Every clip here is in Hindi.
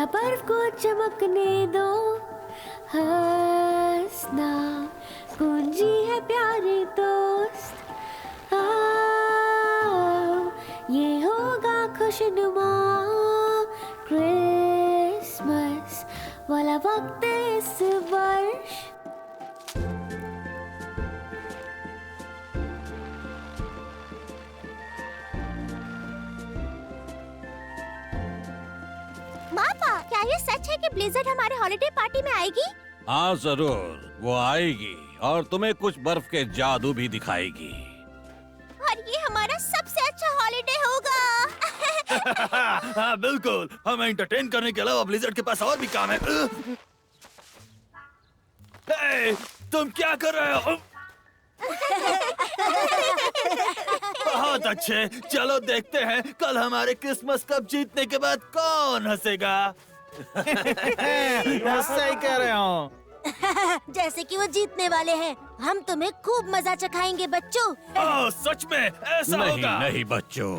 जरा बर्फ को चमकने दो, हंसना कुंजी है प्यारे दोस्त। आओ ये होगा खुशनुमा क्रिसमस वाला वक्त इस वर्ष। पापा, क्या ये सच है कि ब्लिज़र्ड हमारे हॉलिडे पार्टी में आएगी? हाँ जरूर, वो आएगी और तुम्हें कुछ बर्फ के जादू भी दिखाएगी। और ये हमारा सबसे अच्छा हॉलिडे होगा। हाँ बिल्कुल, हमें एंटरटेन करने के अलावा ब्लिज़र्ड के पास और भी काम है। हे, तुम क्या कर रहे हो? बहुत अच्छे, चलो देखते हैं कल हमारे क्रिसमस कप जीतने के बाद कौन हंसेगा। सही कह रहे हो। जैसे कि वो जीतने वाले हैं, हम तुम्हें खूब मजा चखाएंगे बच्चों। ओह सच में ऐसा नहीं होगा? नहीं बच्चों,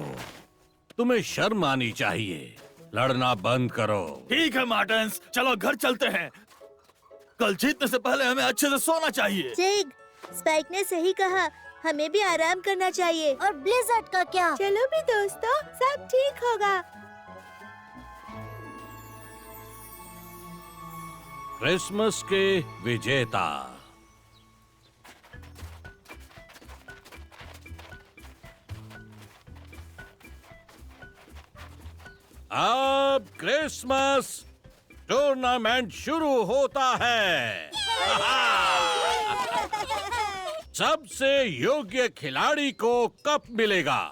तुम्हें शर्म आनी चाहिए। लड़ना बंद करो। ठीक है मार्टिन्स, चलो घर चलते हैं। कल जीतने से पहले हमें अच्छे से सोना चाहिए। जिग, स्पाइक ने सही कहा, हमें भी आराम करना चाहिए। और ब्लिज़र्ड का क्या? चलो भी दोस्तों, सब ठीक होगा। क्रिसमस के विजेता। अब क्रिसमस टूर्नामेंट शुरू होता है। सबसे योग्य खिलाड़ी को कप मिलेगा।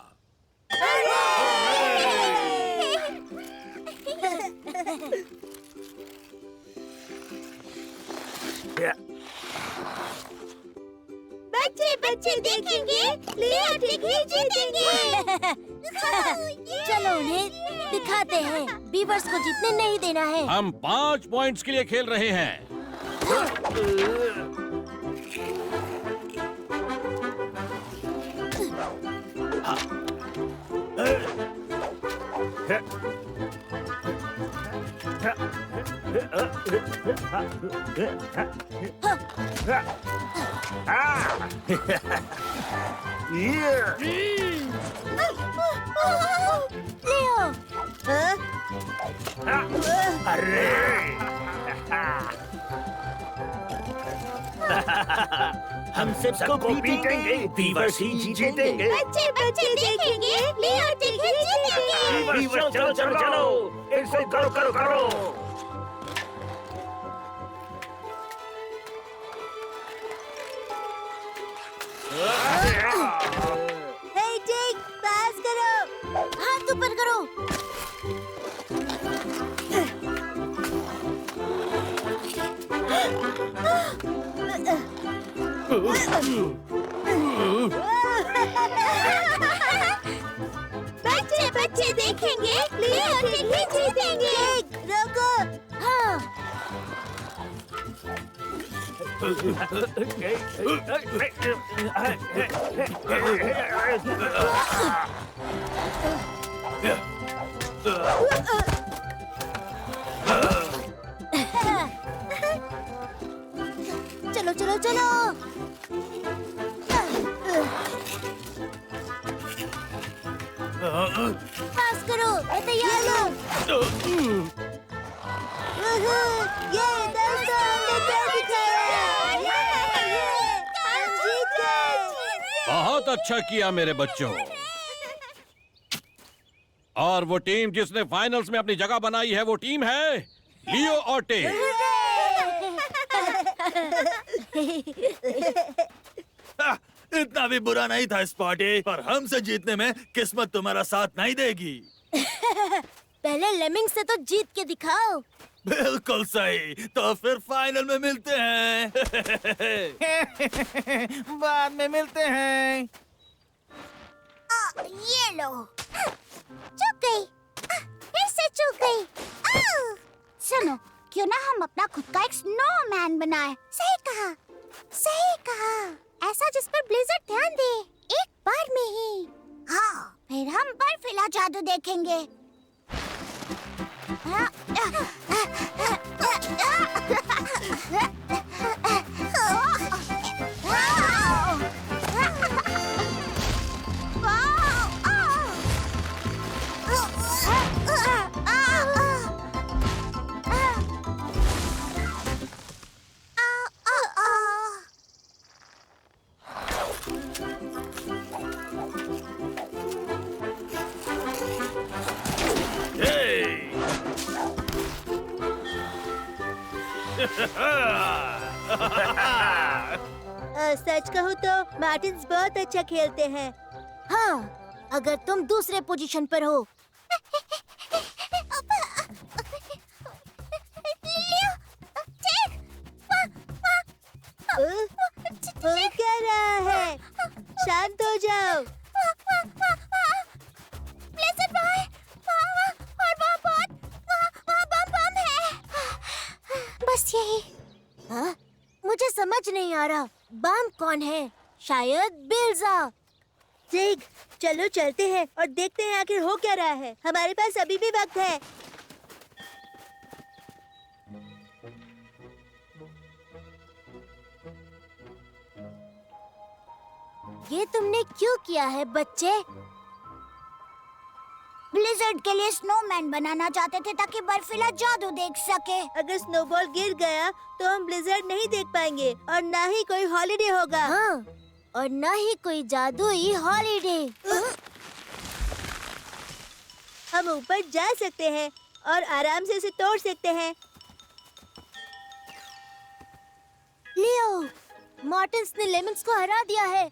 बच्चे बच्चे देखेंगे, लियो टिकी जीतेंगे। चलो उन्हें दिखाते हैं, बीवर्स को जीतने नहीं देना है। हम 5 पॉइंट्स के लिए खेल रहे हैं। लियो, हम सबको पीटेंगे, बीवर्स ही जीतेंगे। बच्चे बच्चे देखेंगे, लियो टिकी जीतेंगे। बीवर्स चलो चलो चलो, इसे करो करो करो। हे जिग, पास करो, हाथ ऊपर करो। बच्चे बच्चे देखेंगे, लियो टिकी जीतेंगे। रोको, हाँ। चलो चलो चलो। पास करो, मैं तैयार हूँ। ये दोस्तों, हमने क्या दिखाया? हम जीत गए। बहुत अच्छा किया मेरे बच्चों। और वो टीम जिसने फाइनल्स में अपनी जगह बनाई है, वो टीम है लियो और टे। इतना भी बुरा नहीं था इस पार्टी, पर हमसे जीतने में किस्मत तुम्हारा साथ नहीं देगी। पहले लेमिंग से तो जीत के दिखाओ। बिल्कुल सही, तो फिर फाइनल में मिलते हैं। बाद में मिलते हैं। ये लो, चूक गई, फिर से चूक गई। सुनो, क्यों ना हम अपना खुद का एक स्नोमैन बनाए। सही कहा, सही कहा। ऐसा जिस पर ब्लिज़र्ड ध्यान दे, एक बार में ही। हाँ, फिर हम बर्फीला जादू देखेंगे। सच कहूँ तो मार्टिन्स बहुत अच्छा खेलते हैं। हाँ, अगर तुम दूसरे पोजीशन पर हो। वो क्या रहा है? शांत हो जाओ। बस यही। हाँ? मुझे समझ नहीं आ रहा, बम कौन है? शायद बिल्जा। ठीक, चलो चलते हैं और देखते हैं आखिर हो क्या रहा है। हमारे पास अभी भी वक्त है। ये तुमने क्यों किया है बच्चे? ब्लिज़र्ड के लिए स्नोमैन बनाना चाहते थे ताकि बर्फीला जादू देख सके। अगर स्नोबॉल गिर गया तो हम ब्लिज़र्ड नहीं देख पाएंगे और ना ही कोई हॉलिडे होगा। हाँ, और ना ही कोई जादुई हॉलिडे। हम ऊपर जा सकते हैं और आराम से इसे तोड़ सकते हैं। लियो, मार्टिन्स ने लेमन्स को हरा दिया है।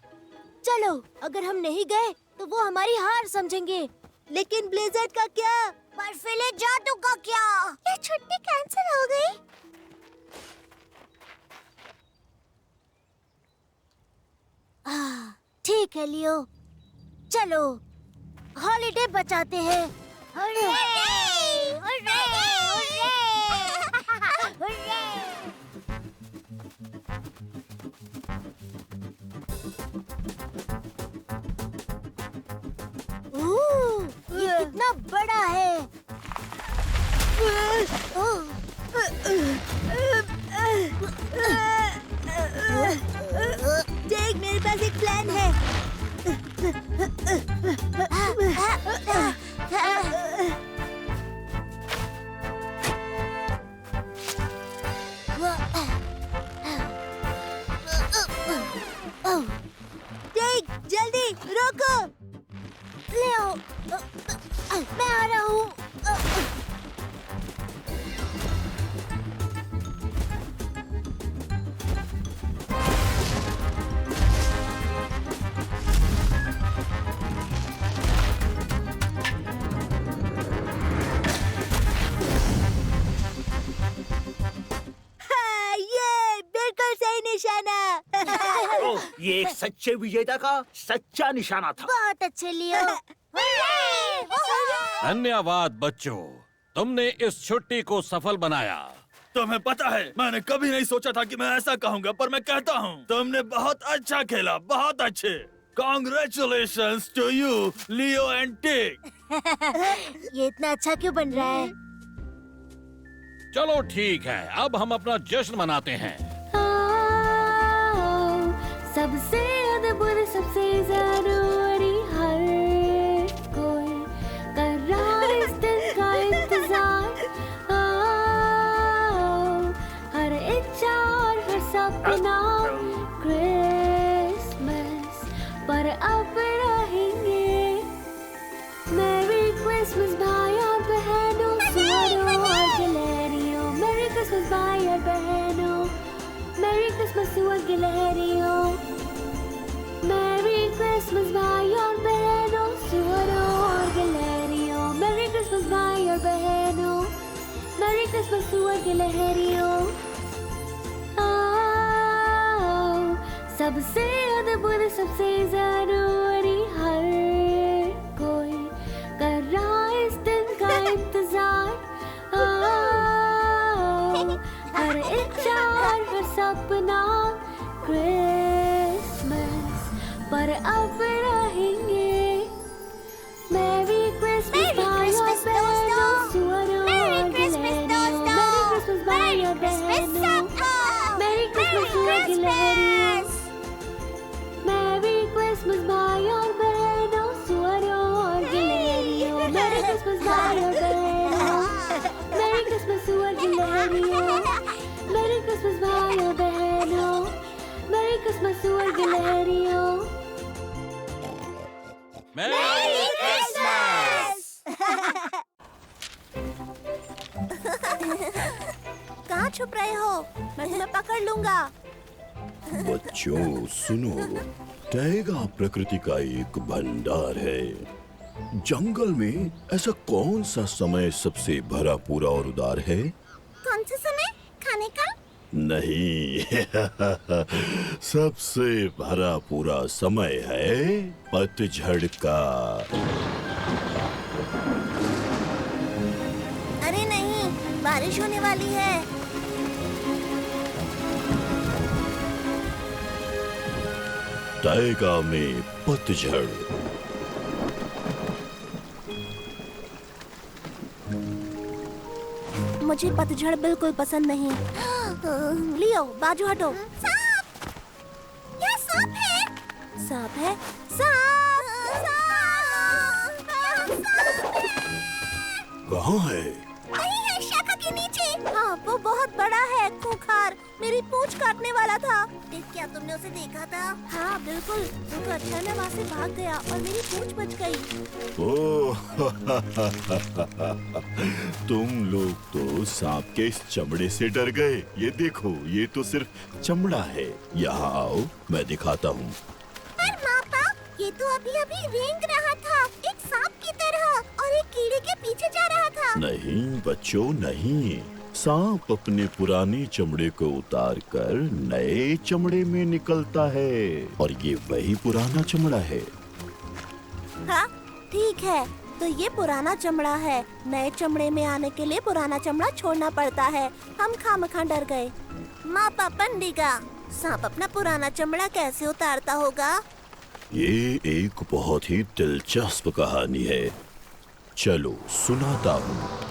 चलो, अगर हम नहीं गए तो वो हमारी हार समझेंगे। लेकिन ब्लिज़र्ड का क्या? बर्फीले जादू का क्या? ये छुट्टी कैंसिल हो गई। ठीक है लियो, चलो हॉलिडे बचाते हैं। हुर्रे! हुर्रे! हुर्रे! हुर्रे! ये कितना बड़ा है। जैक, मेरे पास एक प्लान है। जैक, जल्दी रोको। लियो, मैं आ रहा हूँ। ये बिल्कुल सही निशाना। ये एक सच्चे विजेता का सच्चा निशाना था। बहुत अच्छे लियो। धन्यवाद बच्चों, तुमने इस छुट्टी को सफल बनाया। तुम्हें पता है, मैंने कभी नहीं सोचा था कि मैं ऐसा कहूँगा, पर मैं कहता हूँ, तुमने बहुत अच्छा खेला, बहुत अच्छे। Congratulations to you, Leo and Tig. ये इतना अच्छा क्यों बन रहा है? चलो ठीक है, अब हम अपना जश्न मनाते हैं। सबसे अद्भुत, सबसे जरूरी, हर कोई कर रहा है इस दिन का इंतजार। हर इच्छा और हर सपना क्रिसमस पर अब रहेंगे। मैरी क्रिसमस भाई और बहनों, सुअरों और गिलहरियों। मैरी क्रिसमस भाई और बहनों, मैरी क्रिसमस सुअर गिलहरियों। मैरी क्रिसमस भाई और बहनों, सुअरों और गिलहरियों। मैरी क्रिसमस भाई और बहनों, मैरी क्रिसमस सुअर गिलहरियों। सबसे अद्भुत, सबसे जरूरी, हर कोई कर रहा है इस दिन का इंतजार। हर इच्छा और हर सपना क्रिसमस पर अब रहेंगे। मैरी क्रिसमस भाई और बहनों, सुअरों गिलहरियों, मेरी क्रिसमस भाइयों बहनों, मेरी क्रिसमस सुअर गिलहरियों। मैरी कहाँ छुप रहे हो? मैं तुम्हें पकड़ लूंगा। बच्चों सुनो, टैगा प्रकृति का एक भंडार है। जंगल में ऐसा कौन सा समय सबसे भरा पूरा और उदार है? कौन से समय? खाने का? नहीं सबसे भरा पूरा समय है पतझड़ का। अरे नहीं, बारिश होने वाली है। टैगा में पतझड़। मुझे पतझड़ बिल्कुल पसंद नहीं। लियो, बाजू हटो। सांप! क्या सांप है? सांप है? सांप! कहाँ है? वही है, शाखा के नीचे। हाँ, वो बहुत बड़ा है, खूंखार, मेरी पूंछ काटने वाला था। क्या तुमने उसे देखा था? हाँ बिल्कुल, वो तो अचानक वहाँ से भाग गया और मेरी पूंछ बच गई। ओह तुम लोग तो सांप के इस चमड़े से डर गए। ये देखो, ये तो सिर्फ चमड़ा है। यहाँ आओ, मैं दिखाता हूँ। पर मापा, ये तो अभी-अभी रेंग रहा था, एक सांप की तरह, और एक कीड़े के पीछे जा रहा था। नहीं बच्चों नहीं, सांप अपने पुराने चमड़े को उतार कर नए चमड़े में निकलता है, और ये वही पुराना चमड़ा है। हाँ ठीक है, तो ये पुराना चमड़ा है। नए चमड़े में आने के लिए पुराना चमड़ा छोड़ना पड़ता है। हम खामखा डर गए। मापा पंडिगा, सांप अपना पुराना चमड़ा कैसे उतारता होगा? ये एक बहुत ही दिलचस्प कहानी है, चलो सुनाता हूँ।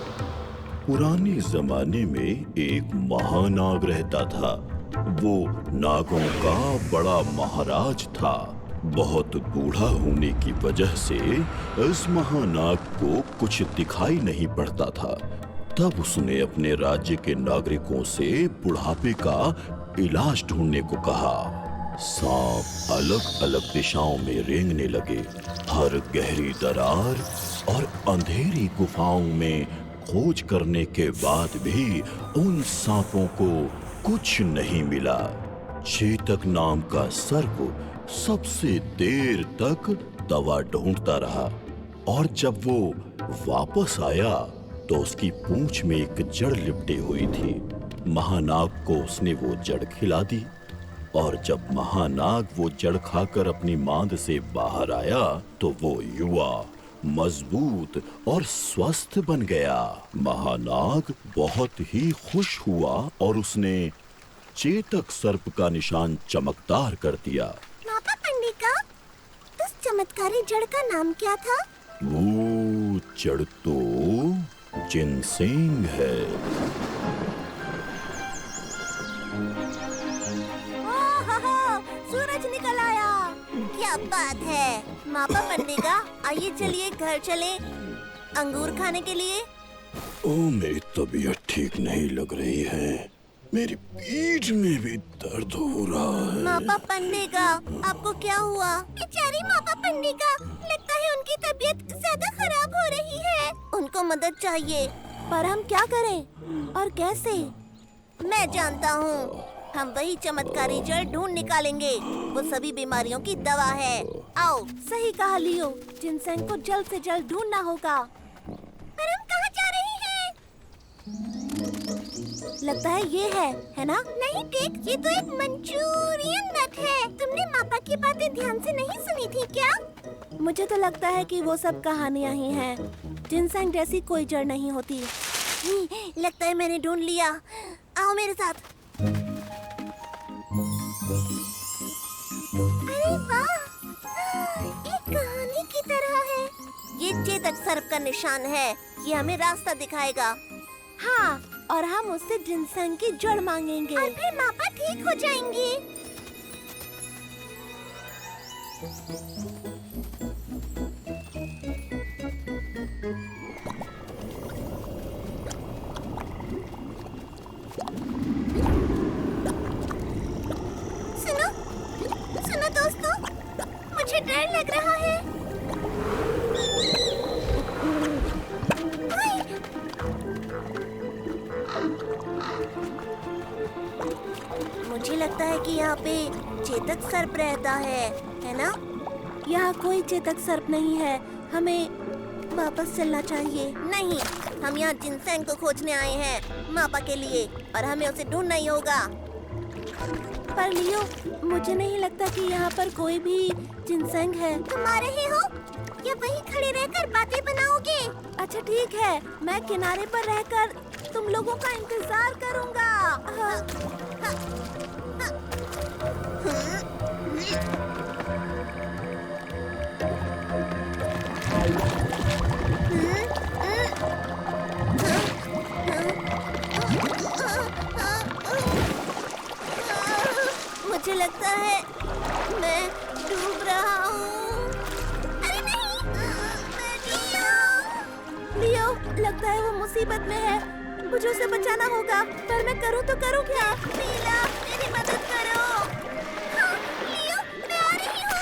पुराने जमाने में एक महानाग रहता था। वो नागों का बड़ा महाराज था। बहुत बूढ़ा होने की वजह से इस महानाग को कुछ दिखाई नहीं पड़ता था। तब उसने अपने राज्य के नागरिकों से बुढ़ापे का इलाज ढूंढने को कहा। सांप अलग अलग दिशाओं में रेंगने लगे। हर गहरी दरार और अंधेरी गुफाओं में खोज करने के बाद भी उन सांपों को कुछ नहीं मिला। चेतक नाम का सर्प सबसे देर तक दवा ढूंढता रहा, और जब वो वापस आया तो उसकी पूंछ में एक जड़ लिपटी हुई थी। महानाग को उसने वो जड़ खिला दी, और जब महानाग वो जड़ खाकर अपनी मांद से बाहर आया तो वो युवा, मजबूत और स्वस्थ बन गया। महानाग बहुत ही खुश हुआ और उसने चेतक सर्प का निशान चमकदार कर दिया। मापा पंडिका, उस चमत्कारी जड़ का नाम क्या था? वो जड़ तो जिनसेंग है। सूरज निकल आया। क्या बात है। मापा पंडिका, आइए चलिए घर चले अंगूर खाने के लिए। ओ, मेरी तबीयत ठीक नहीं लग रही है। मेरी पीठ में भी दर्द हो रहा है। मापा पंडिका, आपको क्या हुआ? बेचारी मापा पंडिका, लगता है उनकी तबीयत ज्यादा खराब हो रही है। उनको मदद चाहिए, पर हम क्या करें और कैसे? मैं जानता हूँ, हम वही चमत्कारी जड़ ढूंढ निकालेंगे। वो सभी बीमारियों की दवा है। आओ। सही कहा लियो, जिनसेंग को जल्द से जल्द ढूंढना होगा। पर हम कहाँ जा रहे हैं? लगता है ये है ना? नहीं टिक, ये तो एक मंचूरियन नट है। तुमने मापा की बातें ध्यान से नहीं सुनी थी क्या? मुझे तो लगता है कि वो सब कहानियाँ ही हैं। जिनसेंग जैसी कोई जड़ नहीं होती। लगता है मैंने ढूंढ लिया। आओ मेरे साथ। अरे वाह, एक कहानी की तरह है। ये चेतक सर्प का निशान है। ये हमें रास्ता दिखाएगा। हाँ, और हम उससे जिनसेंग की जड़ मांगेंगे और फिर मापा ठीक हो जाएंगी। लगता है कि यहाँ पे चेतक सर्प रहता है ना? यहाँ कोई चेतक सर्प नहीं है, हमें वापस चलना चाहिए। नहीं, हम यहाँ जिनसेंग को खोजने आए हैं मापा के लिए, और हमें उसे ढूंढना ही होगा। पर लियो, मुझे नहीं लगता कि यहाँ पर कोई भी जिनसेंग है। तुम आ रहे हो या वहीं खड़े रहकर बातें बनाओगे? अच्छा ठीक है, मैं किनारे पर रहकर तुम लोगों का इंतजार करूँगा। मुझे लगता है मैं डूब रहा हूँ। अरे नहीं, लियो, लगता है वो मुसीबत में है। मुझे उसे बचाना होगा, पर मैं करूँ तो करूँ क्या? नीला, मेरी मदद करो। हाँ, लियो, मैं आ रही हूँ।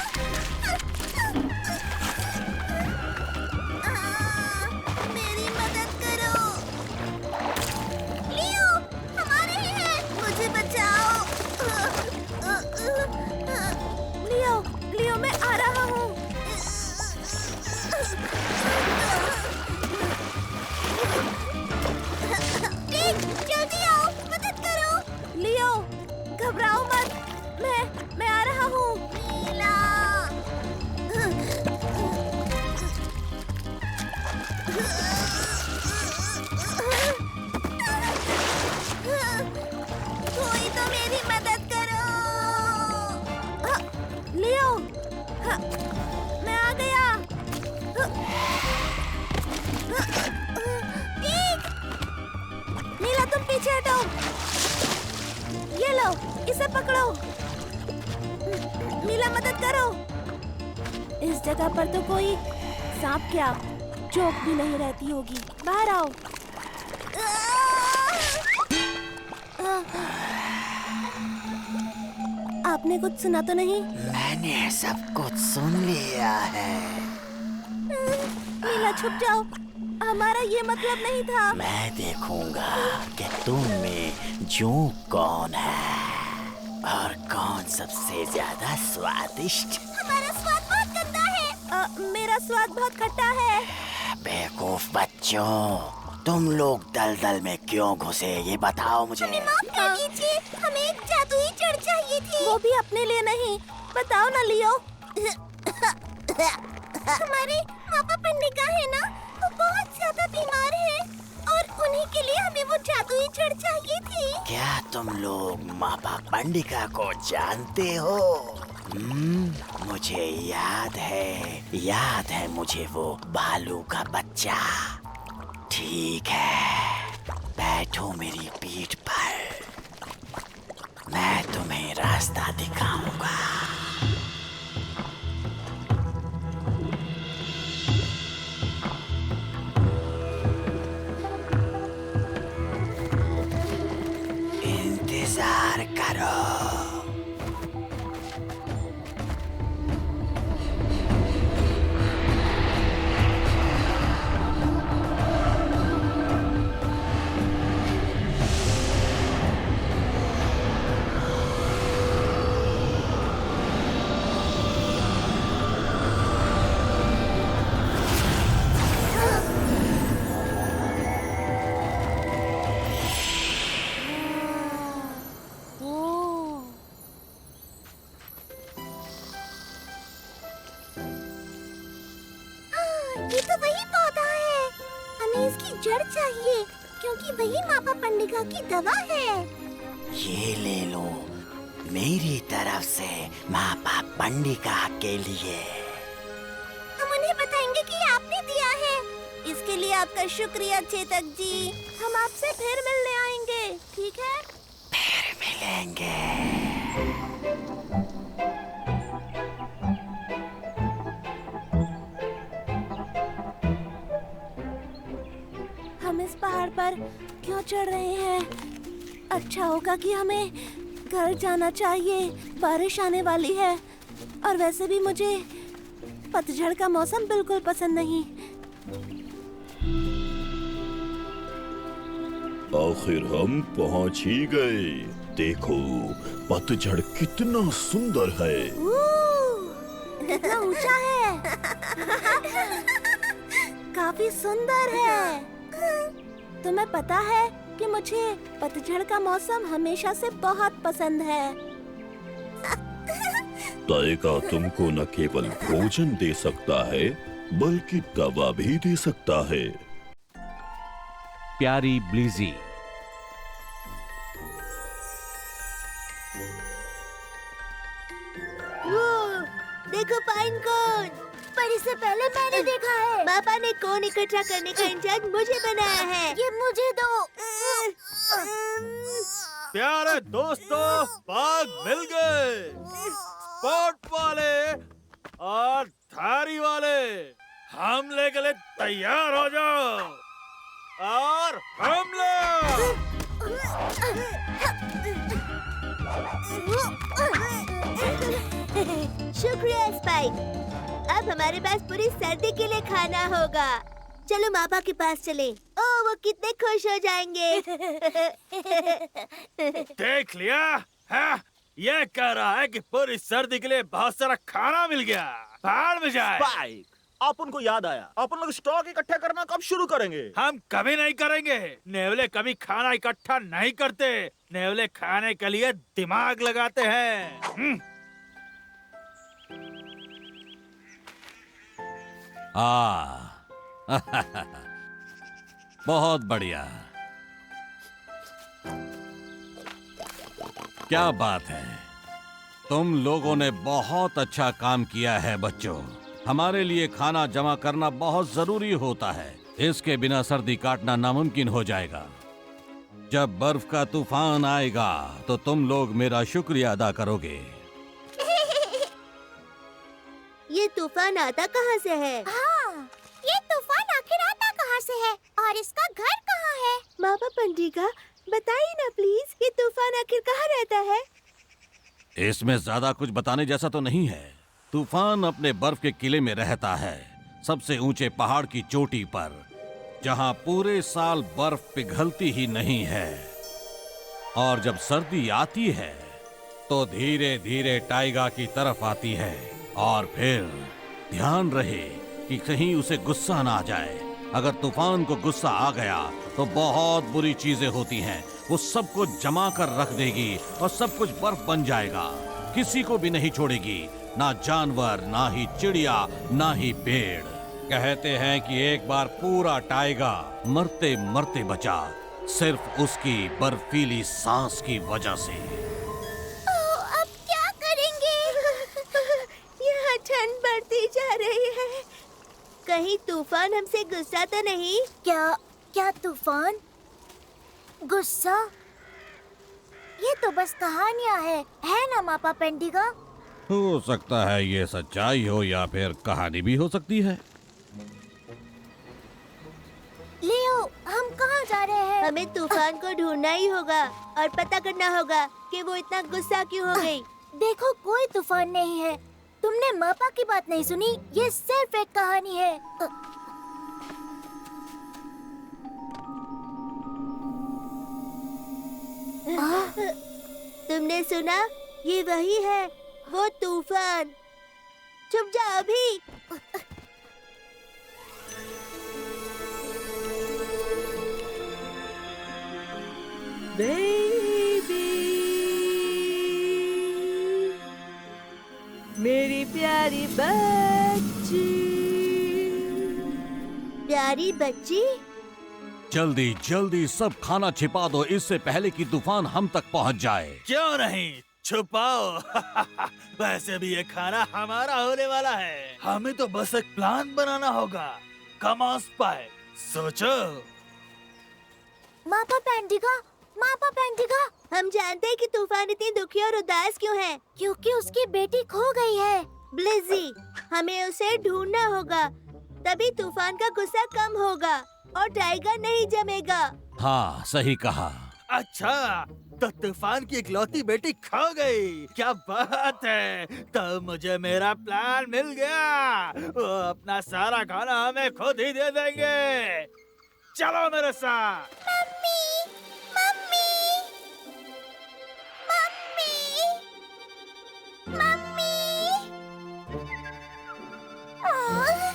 मेरी मदद करो। लियो, हम आ रहे हैं, मुझे बचाओ। लियो, लियो, मैं आ रहा हूँ। जल्दी आओ, मदद करो। लियो, घबराओ मत, मैं आ रहा हूँ। नीला। कोई तो मेरी मदद करो। लियो, मैं आ गया। नीला, तुम पीछे हटो। ये लो, इसे पकड़ो। नीला, मदद करो। इस जगह पर तो कोई सांप क्या चोक भी नहीं रहती होगी। बाहर आओ। आपने कुछ सुना तो नहीं? मैंने सब कुछ सुन लिया है। नीला, छुप जाओ, हमारा ये मतलब नहीं था। मैं देखूंगा कि तुम में जोंक कौन है और कौन सबसे ज्यादा स्वादिष्ट। हमारा स्वाद बहुत गंदा है। मेरा स्वाद बहुत खट्टा है। बेवकूफ बच्चों, तुम लोग दलदल में क्यों घुसे, ये बताओ मुझे। माफ कर दीजिए, हमें एक जादुई जड़ चाहिए थी। वो भी अपने लिए नहीं, बताओ ना लियो। हमारे मापा पंडिका है ना, वो बहुत ज्यादा बीमार है और उन्हीं के लिए हमें वो जादुई जड़ चाहिए थी। क्या तुम लोग मापा पंडिका को जानते हो? मुझे याद है मुझे वो भालू का बच्चा। ठीक है, बैठो मेरी पीठ पर, मैं तुम्हें रास्ता दिखाऊंगा। इंतजार करो। ये तो वही पौधा है, हमें इसकी जड़ चाहिए क्योंकि वही मापा पंडिका की दवा है। ये ले लो मेरी तरफ से मापा पंडिका के लिए। हम उन्हें बताएंगे कि आपने दिया है। इसके लिए आपका शुक्रिया चेतक जी। हम आपसे फिर मिलने आएंगे, ठीक है? फिर मिलेंगे। हम इस पहाड़ पर क्यों चढ़ रहे हैं? अच्छा होगा कि हमें घर जाना चाहिए, बारिश आने वाली है। और वैसे भी मुझे पतझड़ का मौसम बिल्कुल पसंद नहीं। आखिर हम पहुंच ही गए। देखो पतझड़ कितना सुंदर है। कितना ऊंचा है। काफी सुंदर है। तुम्हें पता है कि मुझे पतझड़ का मौसम हमेशा से बहुत पसंद है। टाइगा तुमको न केवल भोजन दे सकता है बल्कि दवा भी दे सकता है। प्यारी ब्लीजी। देखो पाइन कोन, पर इससे पहले मैंने देखा है। पापा ने कोन इकट्ठा करने का इंचार्ज मुझे बनाया है। ये मुझे दो। प्यारे दोस्तों, बाघ मिल गए। स्पॉट वाले और धारी वाले हमले के लिए तैयार हो जाओ और हमला। शुक्रिया स्पाइक। अब हमारे पास पूरी सर्दी के लिए खाना होगा। चलो मापा के पास चलें। ओह, वो कितने खुश हो जाएंगे। देख लिया है? ये कह रहा है कि पूरी सर्दी के लिए बहुत सारा खाना मिल गया। भाड़ में जाए। स्पाइक, अपन को याद आया, अपन लोग स्टॉक इकट्ठा करना कब शुरू करेंगे? हम कभी नहीं करेंगे। नेवले कभी खाना इकट्ठा नहीं करते। नेवले खाने के लिए दिमाग लगाते हैं। बहुत बढ़िया। क्या बात है, तुम लोगों ने बहुत अच्छा काम किया है बच्चों। हमारे लिए खाना जमा करना बहुत जरूरी होता है। इसके बिना सर्दी काटना नामुमकिन हो जाएगा। जब बर्फ का तूफान आएगा तो तुम लोग मेरा शुक्रिया अदा करोगे। ये तूफान आता कहाँ से है? हाँ, ये तूफान आखिर आता कहाँ से है और इसका घर कहाँ है? मापा पंडिगा, बताइए ना प्लीज, ये तूफान आखिर कहाँ रहता है? इसमें ज्यादा कुछ बताने जैसा तो नहीं है। तूफान अपने बर्फ के किले में रहता है, सबसे ऊंचे पहाड़ की चोटी पर, जहां पूरे साल बर्फ पिघलती ही नहीं है। और जब सर्दी आती है तो धीरे धीरे टाइगा की तरफ आती है। और फिर ध्यान रहे कि कहीं उसे गुस्सा ना आ जाए। अगर तूफान को गुस्सा आ गया तो बहुत बुरी चीजें होती हैं। वो सब कुछ जमा कर रख देगी और सब कुछ बर्फ बन जाएगा। किसी को भी नहीं छोड़ेगी, ना जानवर, ना ही चिड़िया, ना ही पेड़। कहते हैं कि एक बार पूरा टाइगा मरते मरते बचा, सिर्फ उसकी बर्फीली सांस की वजह से। अब क्या करेंगे? यहाँ ठंड बढ़ती जा रही है। कहीं तूफान हमसे गुस्सा तो नहीं? क्या तूफान? गुस्सा? ये तो बस कहानियाँ है ना मापा पेंडिगा? हो सकता है ये सच्चाई हो या फिर कहानी भी हो सकती है। लियो, हम कहाँ जा रहे हैं? हमें तूफान को ढूंढना ही होगा और पता करना होगा कि वो इतना गुस्सा क्यों हो गई। देखो, कोई तूफान नहीं है। तुमने मापा की बात नहीं सुनी? ये सिर्फ एक कहानी है। तुमने सुना? ये वही है, वो तूफान। चुप जा अभी। बेबी, मेरी प्यारी बच्ची। प्यारी बच्ची? जल्दी जल्दी सब खाना छिपा दो, इससे पहले कि तूफान हम तक पहुंच जाए। क्यों नहीं, छुपाओ। वैसे भी ये खाना हमारा होने वाला है। हमें तो बस एक प्लान बनाना होगा। कम ऑन स्पाइक, सोचो। मापा पेंडिगा, हम जानते हैं कि तूफान इतनी दुखी और उदास क्यों है। क्योंकि उसकी बेटी खो गई है। ब्लिज़ी, हमें उसे ढूंढना होगा, तभी तूफान का गुस्सा कम होगा और टाइगर नहीं जमेगा। हाँ, सही कहा। अच्छा, तो तूफान की इकलौती बेटी खो गई। क्या बात है, तो मुझे मेरा प्लान मिल गया। वो अपना सारा खाना हमें खुद ही दे देंगे। चलो मेरे साथ। Mummy, mummy. आह!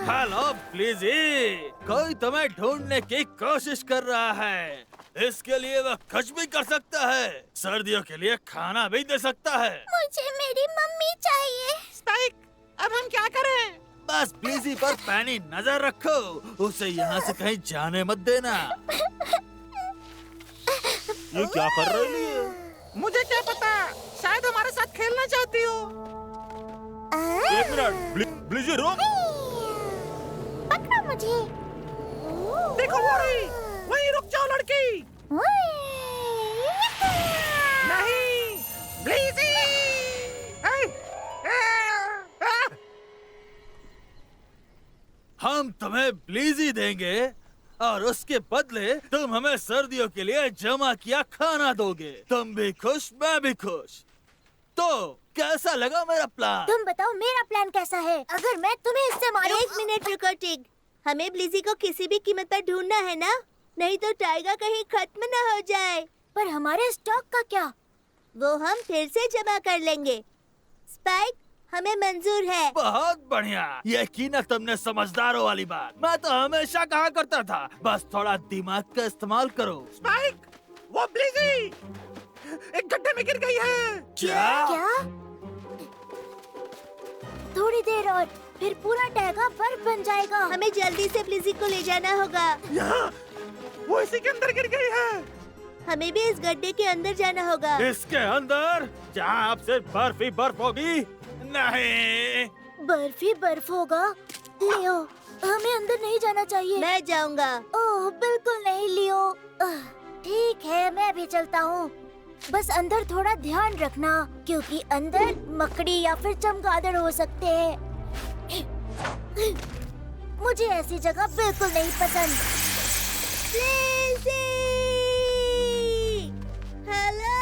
हेलो ब्लिज़ी, कोई तुम्हें ढूंढने की कोशिश कर रहा है। इसके लिए वह कुछ भी कर सकता है। सर्दियों के लिए खाना भी दे सकता है। मुझे मेरी मम्मी चाहिए। स्पाइक, अब हम क्या करें? बस ब्लिज़ी पर पैनी नजर रखो, उसे यहाँ से कहीं जाने मत देना। ये क्या कर रही है? मुझे क्या पता, शायद हमारे साथ खेलना चाहती हो। एक मिनट, ब्लिज़ी रुक। पकड़ो मुझे। देखो वो रही, वहीं रुक जाओ लड़की। नहीं, ब्लीजी! हम तुम्हें ब्लिज़ी देंगे और उसके बदले तुम हमें सर्दियों के लिए जमा किया खाना दोगे। तुम भी खुश, मैं भी खुश। तो कैसा लगा मेरा प्लान? तुम बताओ मेरा प्लान कैसा है? अगर मैं तुम्हें इससे मारूं। एक मिनट रुको टिग, हमें ब्लिज़ी को किसी भी कीमत पर ढूंढना है ना, नहीं तो टाइगर कहीं खत्म न हो जाए। पर हमारे स्टॉक का क्या? वो हम फिर से जमा कर लेंगे। स्पाइक, हमें मंजूर है। बहुत बढ़िया, यकीनन तुमने समझदारों वाली बात। मैं तो हमेशा कहा करता था, बस थोड़ा दिमाग का इस्तेमाल करो। स्पाइक, वो ब्लीजी एक गड्ढे में गिर गई है। क्या? थोड़ी देर और फिर पूरा टैगा बर्फ बन जाएगा। हमें जल्दी से ब्लिज़ी को ले जाना होगा। यहाँ, वो इसी के अंदर गिर गई है। हमें भी इस गड्ढे के अंदर जाना होगा। इसके अंदर जहाँ अब सिर्फ बर्फ ही बर्फ होगी। नहीं, बर्फ ही बर्फ होगा। लियो, हमें अंदर नहीं जाना चाहिए। मैं जाऊंगा। ओह बिल्कुल नहीं लियो। ठीक है, मैं भी चलता हूँ। बस अंदर थोड़ा ध्यान रखना, क्योंकि अंदर मकड़ी या फिर चमगादड़ हो सकते हैं। मुझे ऐसी जगह बिल्कुल नहीं पसंद। हेलो,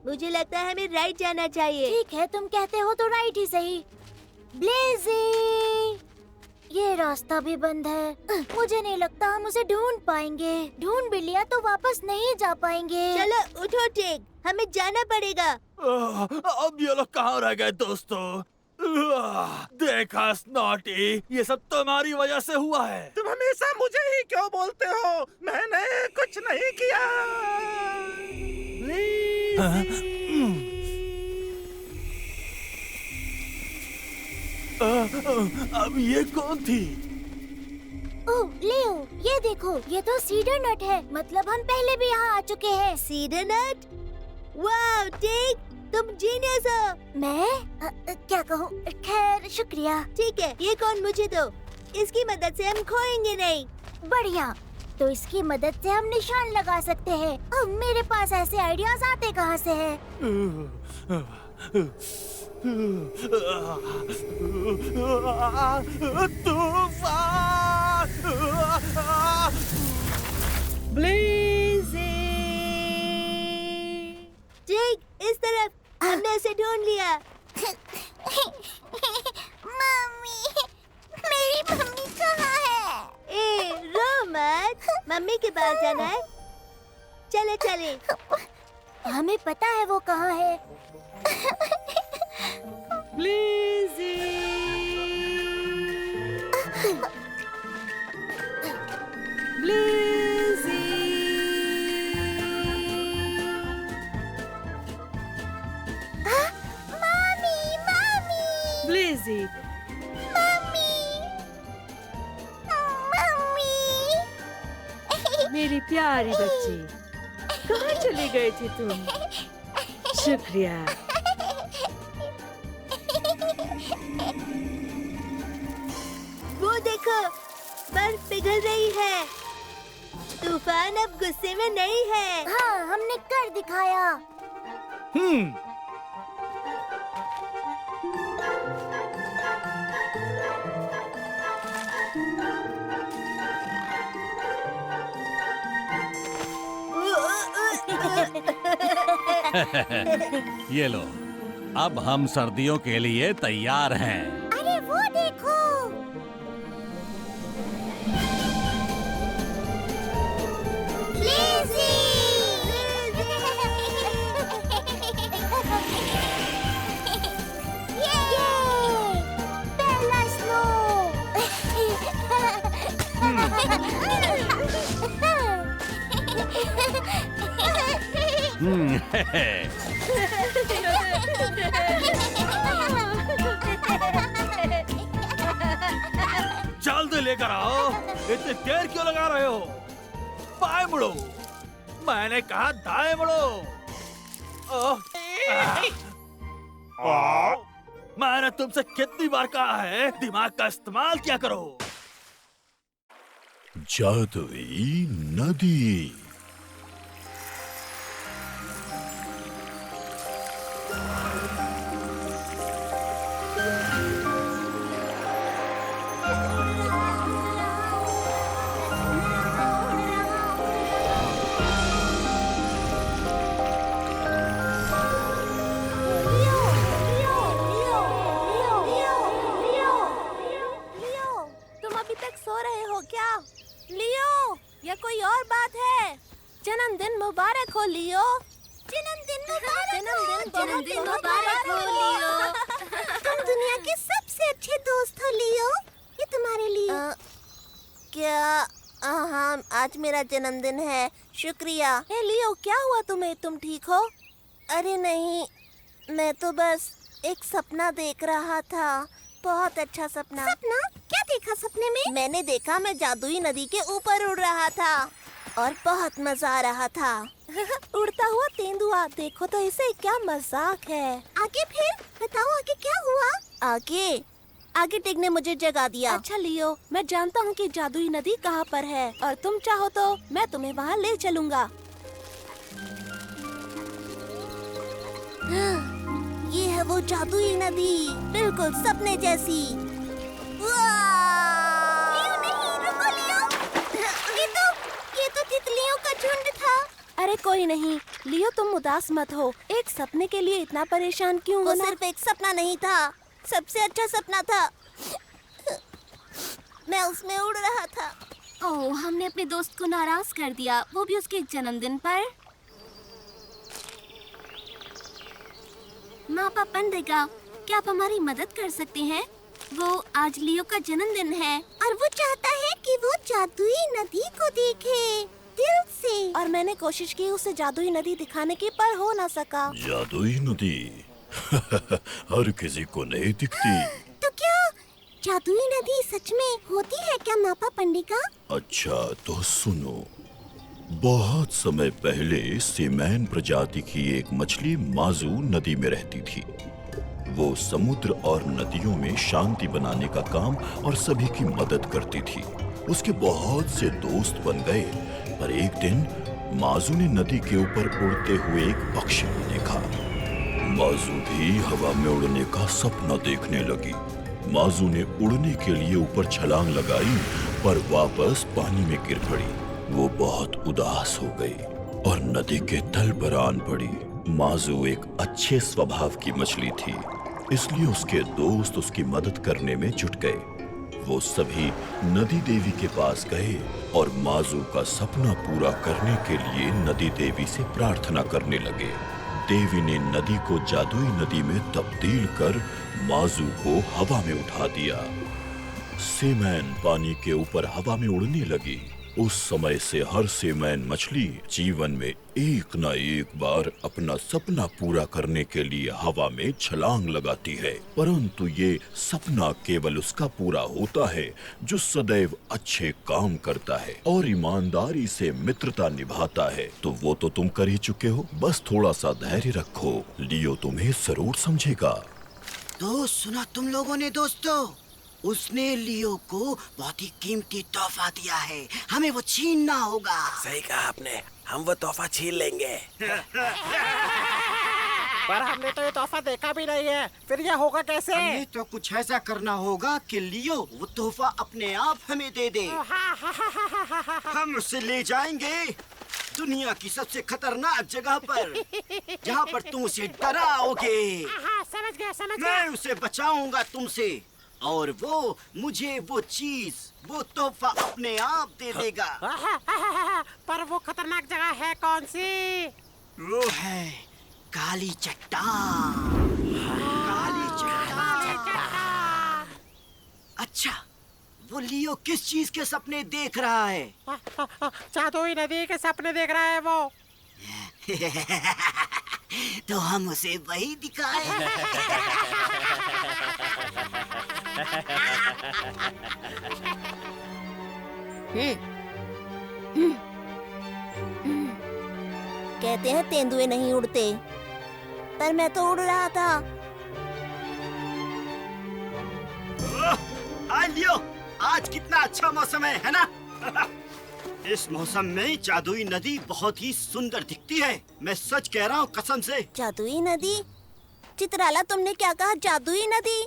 मुझे लगता है हमें राइट जाना चाहिए। ठीक है, तुम कहते हो तो राइट ही सही। ब्लेज़ी, ये रास्ता भी बंद है। मुझे नहीं लगता हम उसे ढूंढ पाएंगे। ढूंढ भी लिया तो वापस नहीं जा पाएंगे। चलो उठो टिग, हमें जाना पड़ेगा। अब ये लोग कहाँ रह गए दोस्तों? देखा स्नॉटी, ये सब तुम्हारी वजह से हुआ है। तुम हमेशा मुझे ही क्यों बोलते हो? मैंने कुछ नहीं किया। अब ये कौन थी? ओह लियो, ये देखो, ये तो सीडर नट है। मतलब हम पहले भी यहाँ आ चुके हैं। सीडर नट? वाह टिग, तुम जीनियस हो। मैं क्या कहूँ? खैर शुक्रिया। ठीक है, ये कौन मुझे दो, इसकी मदद से हम खोएंगे नहीं। बढ़िया, तो इसकी मदद से हम निशान लगा सकते हैं। अब मेरे पास ऐसे आइडियाज आते कहाँ से हैं? ब्लिज़ी! टिग, इस तरफ। हमने उसे ढूंढ लिया। मम्मी, मेरी मम्मी कहाँ है? ए, रो मत, मम्मी के पास जाना है। चले चले। हमें पता है वो कहाँ है। Blizzy! Blizzy! Mummy, mummy, Blizzy! Mummy, mummy. मेरी प्यारी बच्ची, कहाँ चली गई थी तुम? शुक्रिया। वो देखो, बर्फ पिघल रही है। तूफान अब गुस्से में नहीं है। हाँ, हमने कर दिखाया। ये लो, अब हम सर्दियों के लिए तैयार हैं। अरे वो देखो। लेज़ी! ये! पहला स्नो! जल्दी लेकर आओ। इतनी देर क्यों लगा रहे हो? बाएं मुड़ो। मैंने कहा दाएं मुड़ो। मैंने तुमसे कितनी बार कहा है दिमाग का इस्तेमाल किया करो। जादुई नदी। तुम अभी तक सो रहे हो क्या? लियो, या कोई और बात है? जन्मदिन मुबारक हो लियो। जन्मदिन मुबारक हो लियो। तुम दुनिया के सबसे अच्छे दोस्त हो लियो। ये तुम्हारे लिए। क्या? हाँ, आज मेरा जन्मदिन है। शुक्रिया। हे लियो, क्या हुआ तुम्हें? तुम ठीक हो? अरे नहीं, मैं तो बस एक सपना देख रहा था। बहुत अच्छा सपना। सपना? क्या देखा सपने में? मैंने देखा मैं जादुई नदी के ऊपर उड़ रहा था और बहुत मजा आ रहा था। उड़ता हुआ तेंदुआ, देखो तो इसे, क्या मजाक है। आगे फिर बताओ, आगे क्या हुआ? आगे टिग ने मुझे जगा दिया। अच्छा लियो, मैं जानता हूँ कि जादुई नदी कहाँ पर है और तुम चाहो तो मैं तुम्हें वहाँ ले चलूँगा। ये है वो जादुई नदी, बिल्कुल सपने जैसी। लियो नहीं, रुको लियो। ये तो तितलियों का झुंड था। अरे कोई नहीं लियो, तुम उदास मत हो। एक सपने के लिए इतना परेशान क्यों होना? वो सिर्फ एक सपना नहीं था, सबसे अच्छा सपना था। मैं उसमें उड़ रहा था। ओह, हमने अपने दोस्त को नाराज कर दिया, वो भी उसके जन्मदिन पर। मापा पंडिगा, क्या आप हमारी मदद कर सकते हैं? वो आज लियो का जन्मदिन है और वो चाहता है कि वो जादुई नदी को देखे दिल से। और मैंने कोशिश की उसे जादुई नदी दिखाने की, पर हो ना सका। जादुई नदी हर किसी को नहीं दिखती। तो क्या जादुई नदी सच में होती है क्या मापा पंडिगा? अच्छा तो सुनो, बहुत समय पहले सीमैन प्रजाति की एक मछली माजू नदी में रहती थी। वो समुद्र और नदियों में शांति बनाने का काम और सभी की मदद करती थी। उसके बहुत से दोस्त बन गए, पर एक दिन माजू ने नदी के ऊपर उड़ते हुए एक पक्षी को देखा। माजू भी हवा में उड़ने का सपना देखने लगी। माजू ने उड़ने के लिए ऊपर छलांग लगाई, पर वापस पानी में गिर पड़ी। वो बहुत उदास हो गई और नदी के तल पर आन पड़ी। माजू एक अच्छे स्वभाव की मछली थी, इसलिए उसके दोस्त उसकी मदद करने में जुट गए। वो सभी नदी देवी के पास गए और माजू का सपना पूरा करने के लिए नदी देवी से प्रार्थना करने लगे। देवी ने नदी को जादुई नदी में तब्दील कर माजू को हवा में उठा दिया। सीमैन पानी के ऊपर हवा में उड़ने लगी। उस समय से हर सीमैन मछली जीवन में एक न एक बार अपना सपना पूरा करने के लिए हवा में छलांग लगाती है, परंतु ये सपना केवल उसका पूरा होता है जो सदैव अच्छे काम करता है और ईमानदारी से मित्रता निभाता है। तो वो तो तुम कर ही चुके हो, बस थोड़ा सा धैर्य रखो, लियो तुम्हें जरूर समझेगा। तो सुना तुम लोगों ने दोस्तों, उसने लियो को बहुत ही कीमती तोहफा दिया है, हमें वो छीनना होगा। सही कहा आपने, हम वो तोहफा छीन लेंगे। पर हमने तो ये तोहफा देखा भी नहीं है, फिर ये होगा कैसे? हमें तो कुछ ऐसा करना होगा कि लियो वो तोहफा अपने आप हमें दे दे। हम उसे ले जाएंगे दुनिया की सबसे खतरनाक जगह पर, जहाँ पर तुम उसे डराओगे। हाँ, समझ गया। मैं उसे बचाऊंगा तुमसे, और वो मुझे वो चीज, वो तोहफा अपने आप दे देगा। पर वो खतरनाक जगह है कौन सी? वो है काली चट्टान। काली चट्टान। अच्छा, वो लियो किस चीज के सपने देख रहा है? जादुई नदी के सपने देख रहा है वो। तो हम उसे वही दिखाए। कहते हैं तेंदुए नहीं उड़ते, पर मैं तो उड़ रहा था। हाय लियो, आज कितना अच्छा मौसम है ना? इस मौसम में जादुई नदी बहुत ही सुंदर दिखती है। मैं सच कह रहा हूँ, कसम से। जादुई नदी? चित्राला, तुमने क्या कहा? जादुई नदी?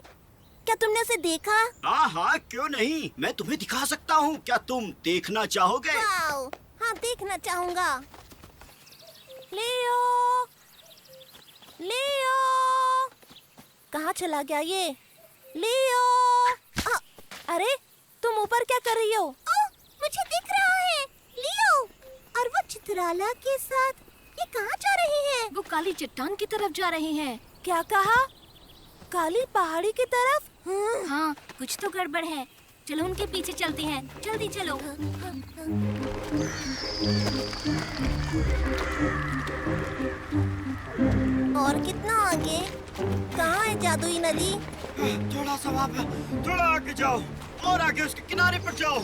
क्या तुमने उसे देखा? हाँ, क्यों नहीं, मैं तुम्हें दिखा सकता हूँ। क्या तुम देखना चाहोगे? वाओ, हाँ, देखना चाहूंगा। लियो, लियो, कहाँ चला गया ये? लियो, अरे तुम ऊपर क्या कर रही हो? मुझे दिख रहा है, लियो। और वो चित्राला के साथ ये कहाँ जा रहे हैं? वो काली चट्टान की तरफ जा रहे हैं। क्या कहा? काली पहाड़ी की तरफ? हाँ, कुछ तो गड़बड़ है। चलो उनके पीछे चलते हैं, जल्दी चलो। और कितना आगे? कहाँ है जादुई नदी? थोड़ा सा वहाँ पे, थोड़ा आगे जाओ, और आगे उसके किनारे पर जाओ।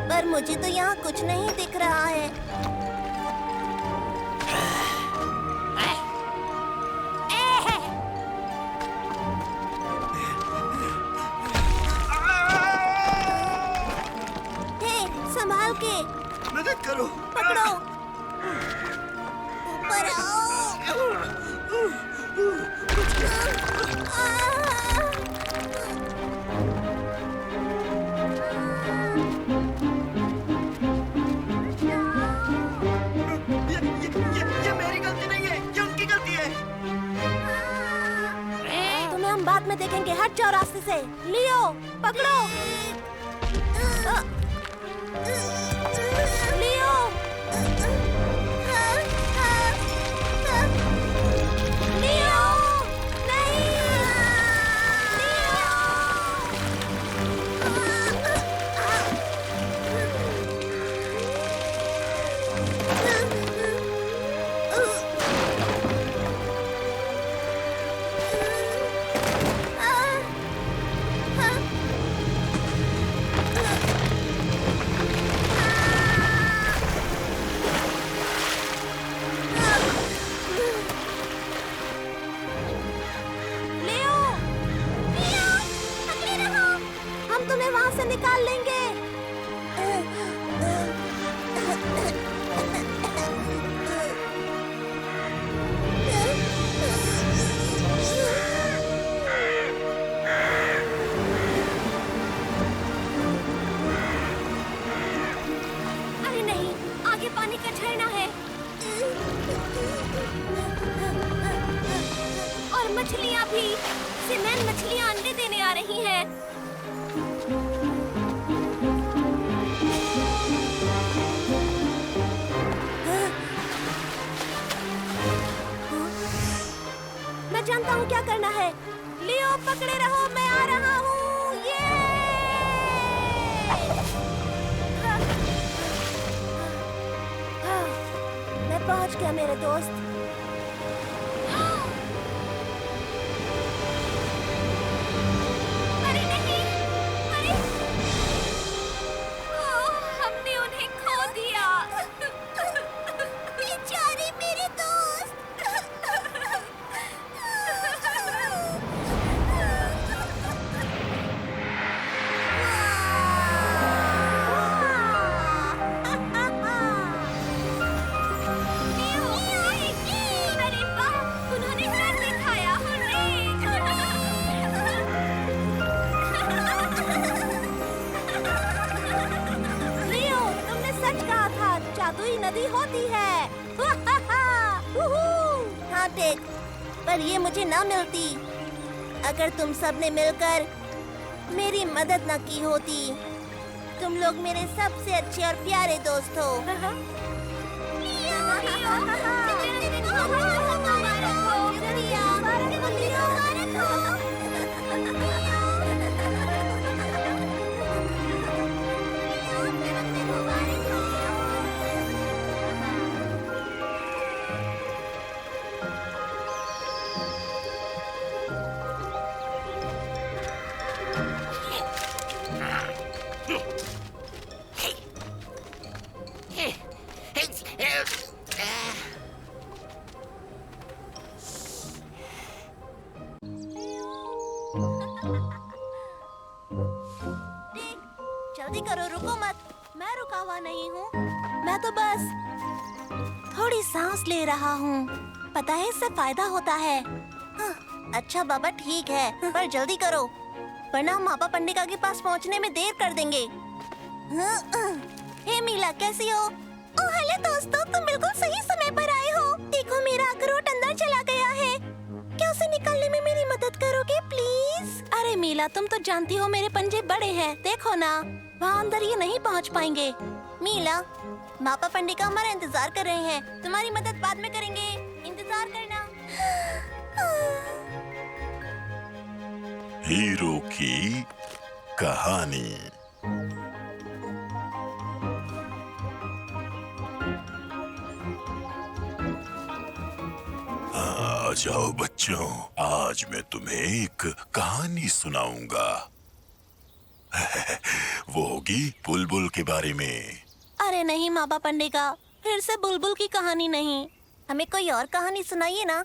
पर मुझे तो यहाँ कुछ नहीं दिख रहा है। हे, संभाल के। मदद करो। पकड़ो। ऊपर आओ। ये मेरी गलती नहीं है, ये उनकी गलती है। तुम्हें हम बाद में देखेंगे। हट जाओ रास्ते से। लियो, पकड़ो। लियो, लियो, नहीं, लियो, लियो, पकड़े रहो। हम तुम्हें वहां से निकाल लेंगे। अरे नहीं, आगे पानी का झरना है और मछलियाँ भी। सीमेंट मछलियाँ अंडे देने आ रही हैं। मैं जानता हूँ क्या करना है। लियो, पकड़े रहो, मैं आ रहा हूँ। ये मैं पहुँच गया मेरे दोस्त। अरे नहीं, अरे हमने उन्हें खो दिया। बेचारे मेरे दोस्त। लियो, टेक, पर ये मुझे ना मिलती अगर तुम सब ने मिलकर मेरी मदद न की होती। तुम लोग मेरे सबसे अच्छे और प्यारे दोस्त हो। जल्दी करो, रुको मत। मैं रुका हुआ नहीं हूँ, मैं तो बस थोड़ी सांस ले रहा हूँ। पता है इससे फायदा होता है। अच्छा बाबा ठीक है, पर जल्दी करो वरना हम मापा पंडिका के पास पहुँचने में देर कर देंगे। हे मीला, कैसी हो? ओह हेलो दोस्तों, तुम बिल्कुल सही समय पर आए हो। देखो मेरा अखरोट अंदर चला गया है। क्या उसे निकालने में मेरी मदद करोगे प्लीज? अरे मीला, तुम तो जानती हो मेरे पंजे बड़े हैं। देखो ना, वहाँ अंदर ये नहीं पहुँच पाएंगे। मीला, मापा पंडिका हमारा इंतजार कर रहे हैं। तुम्हारी मदद बाद में करेंगे, इंतजार करना। हीरो की कहानी। आ जाओ बच्चों, आज मैं तुम्हें एक कहानी सुनाऊंगा। वो होगी बुलबुल के बारे में। अरे नहीं मापा पंडिका, फिर से बुलबुल की कहानी नहीं। हमें कोई और कहानी सुनाइए ना,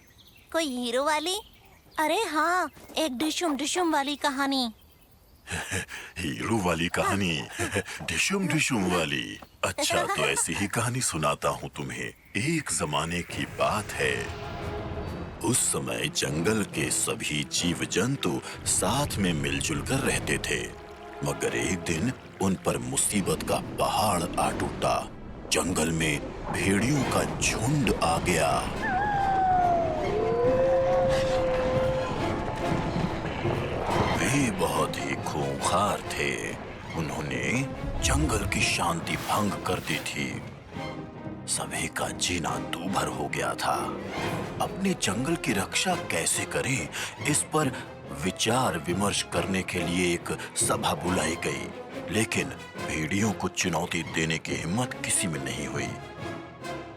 कोई हीरो वाली। अरे हाँ, एक डिशुम डिशुम वाली कहानी। हीरो वाली कहानी? डिशुम डिशुम वाली? अच्छा तो ऐसी ही कहानी सुनाता हूँ तुम्हें। एक जमाने की बात है, उस समय जंगल के सभी जीव जंतु साथ में मिलजुल कर रहते थे। मगर एक दिन उन पर मुसीबत का पहाड़ आ टूटा। जंगल में भेड़ियों का झुंड आ गया। वे बहुत ही खूंखार थे। उन्होंने जंगल की शांति भंग कर दी थी। सभी का जीना दूभर हो गया था। अपने जंगल की रक्षा कैसे करें, इस पर विचार विमर्श करने के लिए एक सभा बुलाई गई। लेकिन भेड़ियों को चुनौती देने की हिम्मत किसी में नहीं हुई।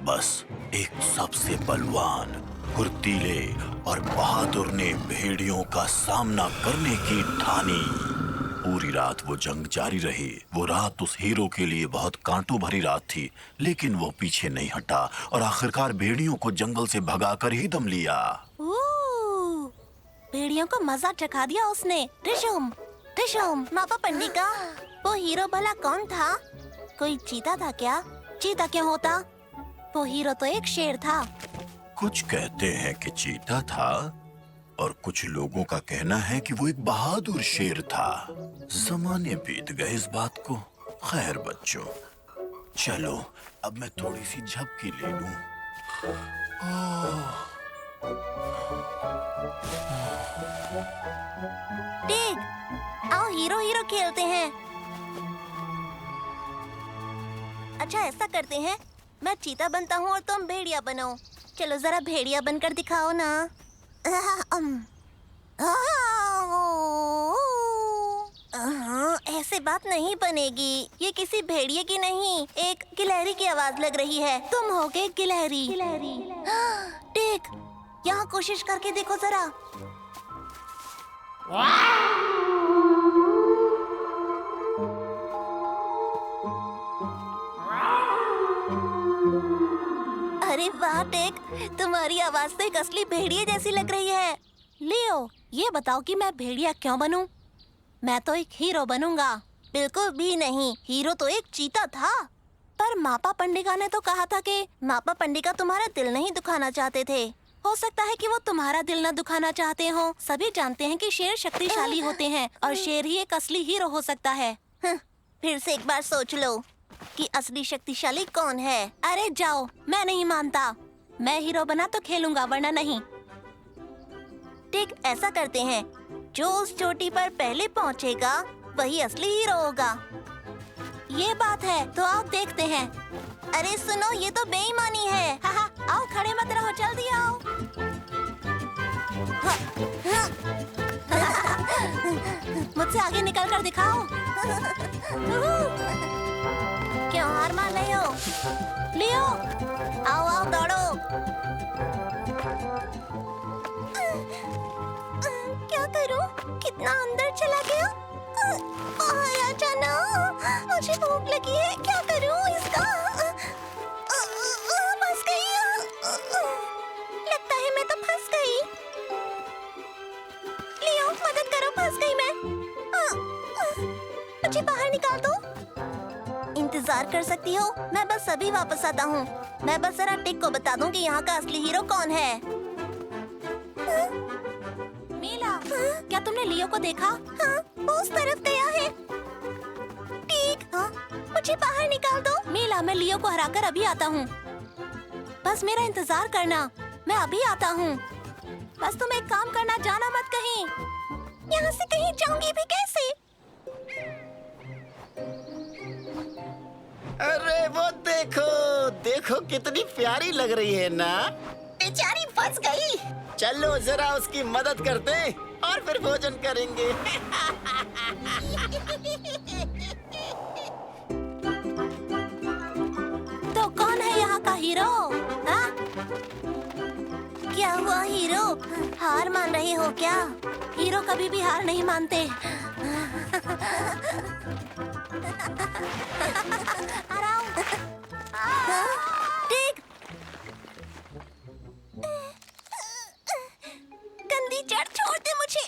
बस एक सबसे बलवान, फुर्तीले और बहादुर ने भेड़ियों का सामना करने की ठानी। पूरी रात वो जंग जारी रही। वो रात उस हीरो के लिए बहुत कांटों भरी रात थी, लेकिन वो पीछे नहीं हटा और आखिरकार भेड़ियों को जंगल से भगाकर ही दम लिया। भेड़ियों को मजा चखा दिया उसने। डिशुम डिशुम। मापा पंडिका, वो हीरो भला कौन था? कोई चीता था क्या? चीता क्यों होता? वो हीरो तो एक शेर था। कुछ कहते हैं कि चीता था और कुछ लोगों का कहना है कि वो एक बहादुर शेर था। जमाने बीत गए इस बात को। खैर बच्चों, चलो अब मैं थोड़ी सी झपकी ले लूं। टिग, आओ हीरो हीरो खेलते हैं। अच्छा ऐसा करते हैं, मैं चीता बनता हूँ और तुम भेड़िया बनो। चलो जरा भेड़िया बनकर दिखाओ ना। ऐसे बात नहीं बनेगी। ये किसी भेड़िए की नहीं, एक गिलहरी की आवाज लग रही है। तुम होगे गिलहरी। टिग, यहाँ कोशिश करके देखो जरा। अरे वाह टेक, तुम्हारी आवाज तो एक असली भेड़िया जैसी लग रही है। लियो, ये बताओ कि मैं भेड़िया क्यों बनूं? मैं तो एक हीरो बनूंगा। बिल्कुल भी नहीं, हीरो तो एक चीता था। पर मापा पंडिका ने तो कहा था कि मापा पंडिका तुम्हारा दिल नहीं दुखाना चाहते थे। हो सकता है कि वो तुम्हारा दिल न दुखाना चाहते हो। सभी जानते हैं कि शेर शक्तिशाली होते हैं और शेर ही एक असली हीरो हो सकता है। फिर से एक बार सोच लो कि असली शक्तिशाली कौन है। अरे जाओ, मैं नहीं मानता। मैं हीरो बना तो खेलूंगा, वरना नहीं। ठीक, ऐसा करते हैं, जो उस चोटी पर पहले पहुंचेगा वही असली हीरो होगा। ये बात है, तो आओ देखते हैं। अरे सुनो, ये तो बेईमानी है। हाँ, आओ, खड़े मत रहो, जल्दी आओ। मुझसे आगे निकल कर दिखाओ। क्यों हार मान रहे हो? लियो, आओ आओ, दौड़ो। क्या करूं? कितना अंदर चला गया। आया जाना, मुझे भूख लगी है, क्या करूं इसका? फंस गई। लगता है मैं तो फंस गई। लियो, मदद करो, फंस गई मैं। मुझे बाहर निकाल दो। इंतजार कर सकती हो? मैं बस अभी वापस आता हूँ। मैं बस जरा टिक को बता दूं कि यहाँ का असली हीरो कौन है। मीला, क्या तुमने लियो को देखा? हाँ, वो उस तरफ गया है। टिक, मुझे बाहर निकाल दो। मीला, मैं लियो को हराकर अभी आता हूँ। बस मेरा इंतजार करना, मैं अभी आता हूँ। बस तुम एक काम करना, जाना मत कहीं। यहाँ से कहीं जाऊंगी भी कैसे? अरे वो देखो, देखो कितनी प्यारी लग रही है ना। बेचारी फंस गई। चलो जरा उसकी मदद करते और फिर भोजन करेंगे। तो कौन है यहाँ का हीरो? हाँ? क्या हुआ हीरो? हार मान रहे हो क्या? हीरो कभी भी हार नहीं मानते। ठीक। गंदी जड़, छोड़ दे मुझे।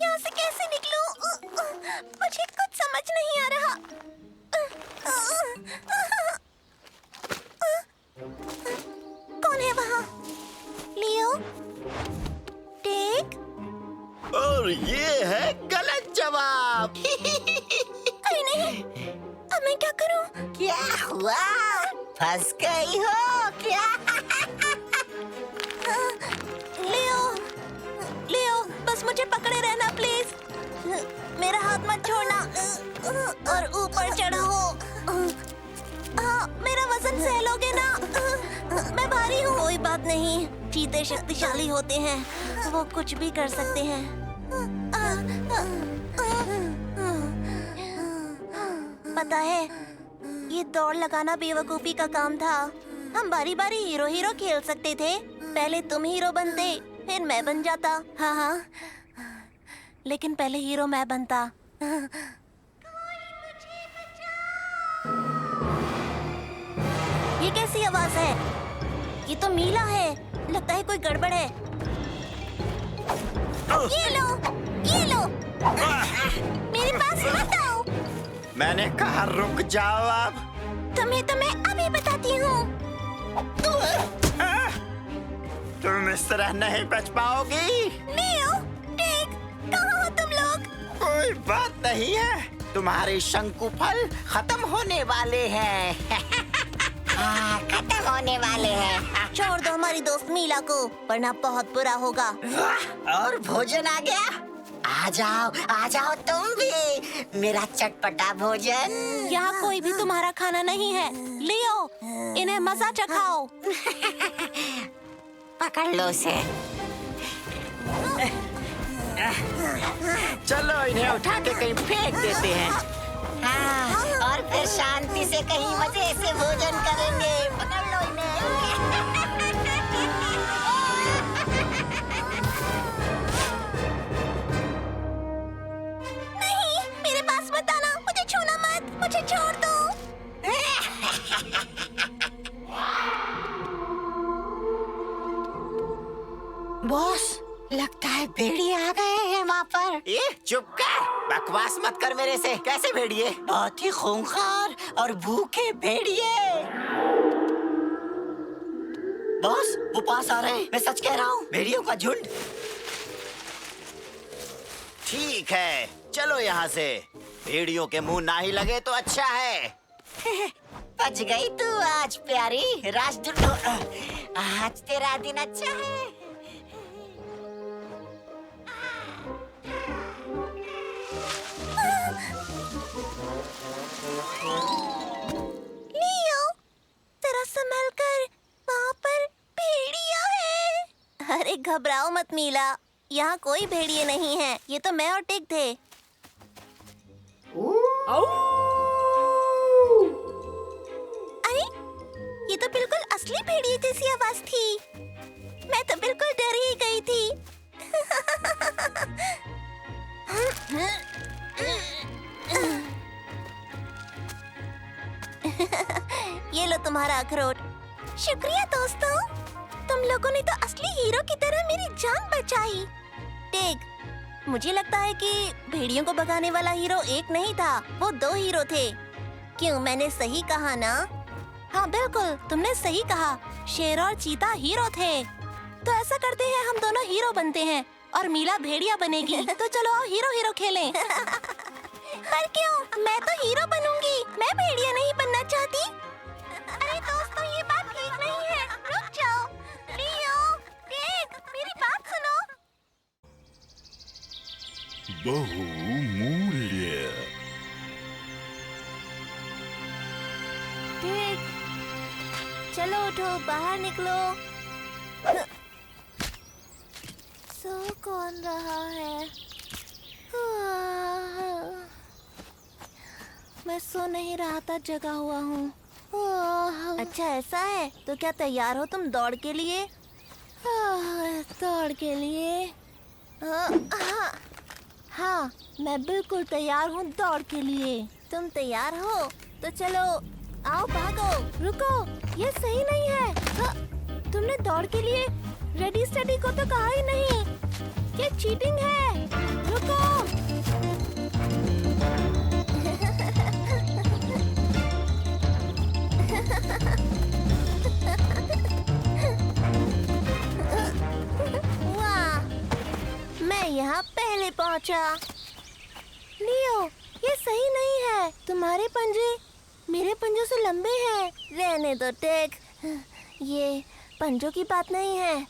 यहाँ से कैसे निकलूं? मुझे कुछ समझ नहीं आ रहा। कौन है वहाँ? लियो? टेक? और ये है गलत जवाब। अरे नहीं, अब मैं क्या करूं? क्या हुआ? फंस गई हो क्या? लियो, लियो, बस मुझे पकड़े रहना प्लीज। मेरा हाथ मत छोड़ना और ऊपर चढ़ो। हाँ, मेरा वजन सह लोगे ना? मैं भारी हूँ। कोई बात नहीं, चीते शक्तिशाली होते हैं, वो कुछ भी कर सकते हैं। पता है, ये दौड़ लगाना बेवकूफी का काम था। हम बारी बारी हीरो हीरो खेल सकते थे। पहले तुम हीरो बनते, फिर मैं बन जाता। हाँ हाँ, लेकिन पहले हीरो मैं बनता। ये कैसी आवाज है? ये तो मीला है। लगता है कोई गड़बड़ है। ये लो, ये लो। मेरे पास मत आओ। मैंने कहा रुक जाओ अब। तुम्हें तो मैं अभी बताती हूँ। तुम इस तरह नहीं बच पाओगी। लियो, टेक, कहाँ हो तुम लोग? कोई बात नहीं है, तुम्हारे शंकु फल खत्म होने वाले हैं। खत्म होने वाले हैं। छोड़ दो हमारी दोस्त मीला को, वरना बहुत बुरा होगा। और भोजन आ गया। आ जाओ तुम भी, मेरा चटपटा भोजन। यहाँ कोई भी तुम्हारा खाना नहीं है। लियो, इन्हें मजा चखाओ। पकड़ लो उसे। चलो इन्हें उठा के कहीं फेंक देते हैं। हाँ, और फिर शांति से कहीं मजे से भोजन करेंगे। पकड़ लो इन्हें। नहीं, मेरे पास मत आना, मुझे छूना मत, मुझे छोड़ दो। बॉस, लगता है भेड़िए आ गए हैं वहाँ पर। ये चुप कर, बकवास मत कर मेरे से। कैसे भेड़िए? बहुत ही खूंखार और भूखे भेड़िए। बॉस, वो पास आ रहे हैं। मैं सच कह रहा हूँ, भेड़ियों का झुंड। ठीक है, चलो यहाँ से। भेड़ियों के मुंह ना ही लगे तो अच्छा है। बच गई तू आज प्यारी राजदूत। आज तेरा दिन अच्छा है। लियो, तेरा संभल कर, वहाँ पर भेड़िया है। अरे घबराओ मत मीला, यहाँ कोई भेड़िए नहीं है। ये तो मैं और टिक थे। अरे ये तो बिल्कुल असली भेड़िए जैसी आवाज थी। मैं तो बिल्कुल डर ही गई थी। ये लो तुम्हारा अखरोट। शुक्रिया दोस्तों, तुम लोगों ने तो असली हीरो की तरह मेरी जान बचाई। टिक, मुझे लगता है कि भेड़ियों को भगाने वाला हीरो एक नहीं था, वो 2 हीरो थे। क्यों, मैंने सही कहा ना? हाँ बिल्कुल, तुमने सही कहा। शेर और चीता हीरो थे। तो ऐसा करते हैं, हम दोनों हीरो बनते हैं और मीला भेड़िया बनेगी। तो चलो आओ हीरो हीरो खेलें। पर क्यों? मैं तो हीरो बनूंगी, मैं भेड़िया नहीं बनना चाहती। अरे दोस्तों, ये बात ठीक नहीं है। रुक जाओ। लियो, टिक, मेरी बात सुनो। बहुमूल्य। टिक, चलो उठो, बाहर निकलो। सो कौन रहा है? मैं सो नहीं रहा था, जगा हुआ हूँ। अच्छा ऐसा है, तो क्या तैयार हो तुम दौड़ के लिए? दौड़ के लिए? हाँ, मैं बिल्कुल तैयार हूँ दौड़ के लिए। तुम तैयार हो? तो चलो आओ, भागो। रुको, ये सही नहीं है। तुमने दौड़ के लिए रेडी स्टेडी को तो कहा ही नहीं। ये चीटिंग है। रुको। वाह, मैं यहाँ पहले पहुँचा। लियो, ये सही नहीं है। तुम्हारे पंजे मेरे पंजों से लंबे हैं। रहने दो टेक, ये पंजों की बात नहीं है।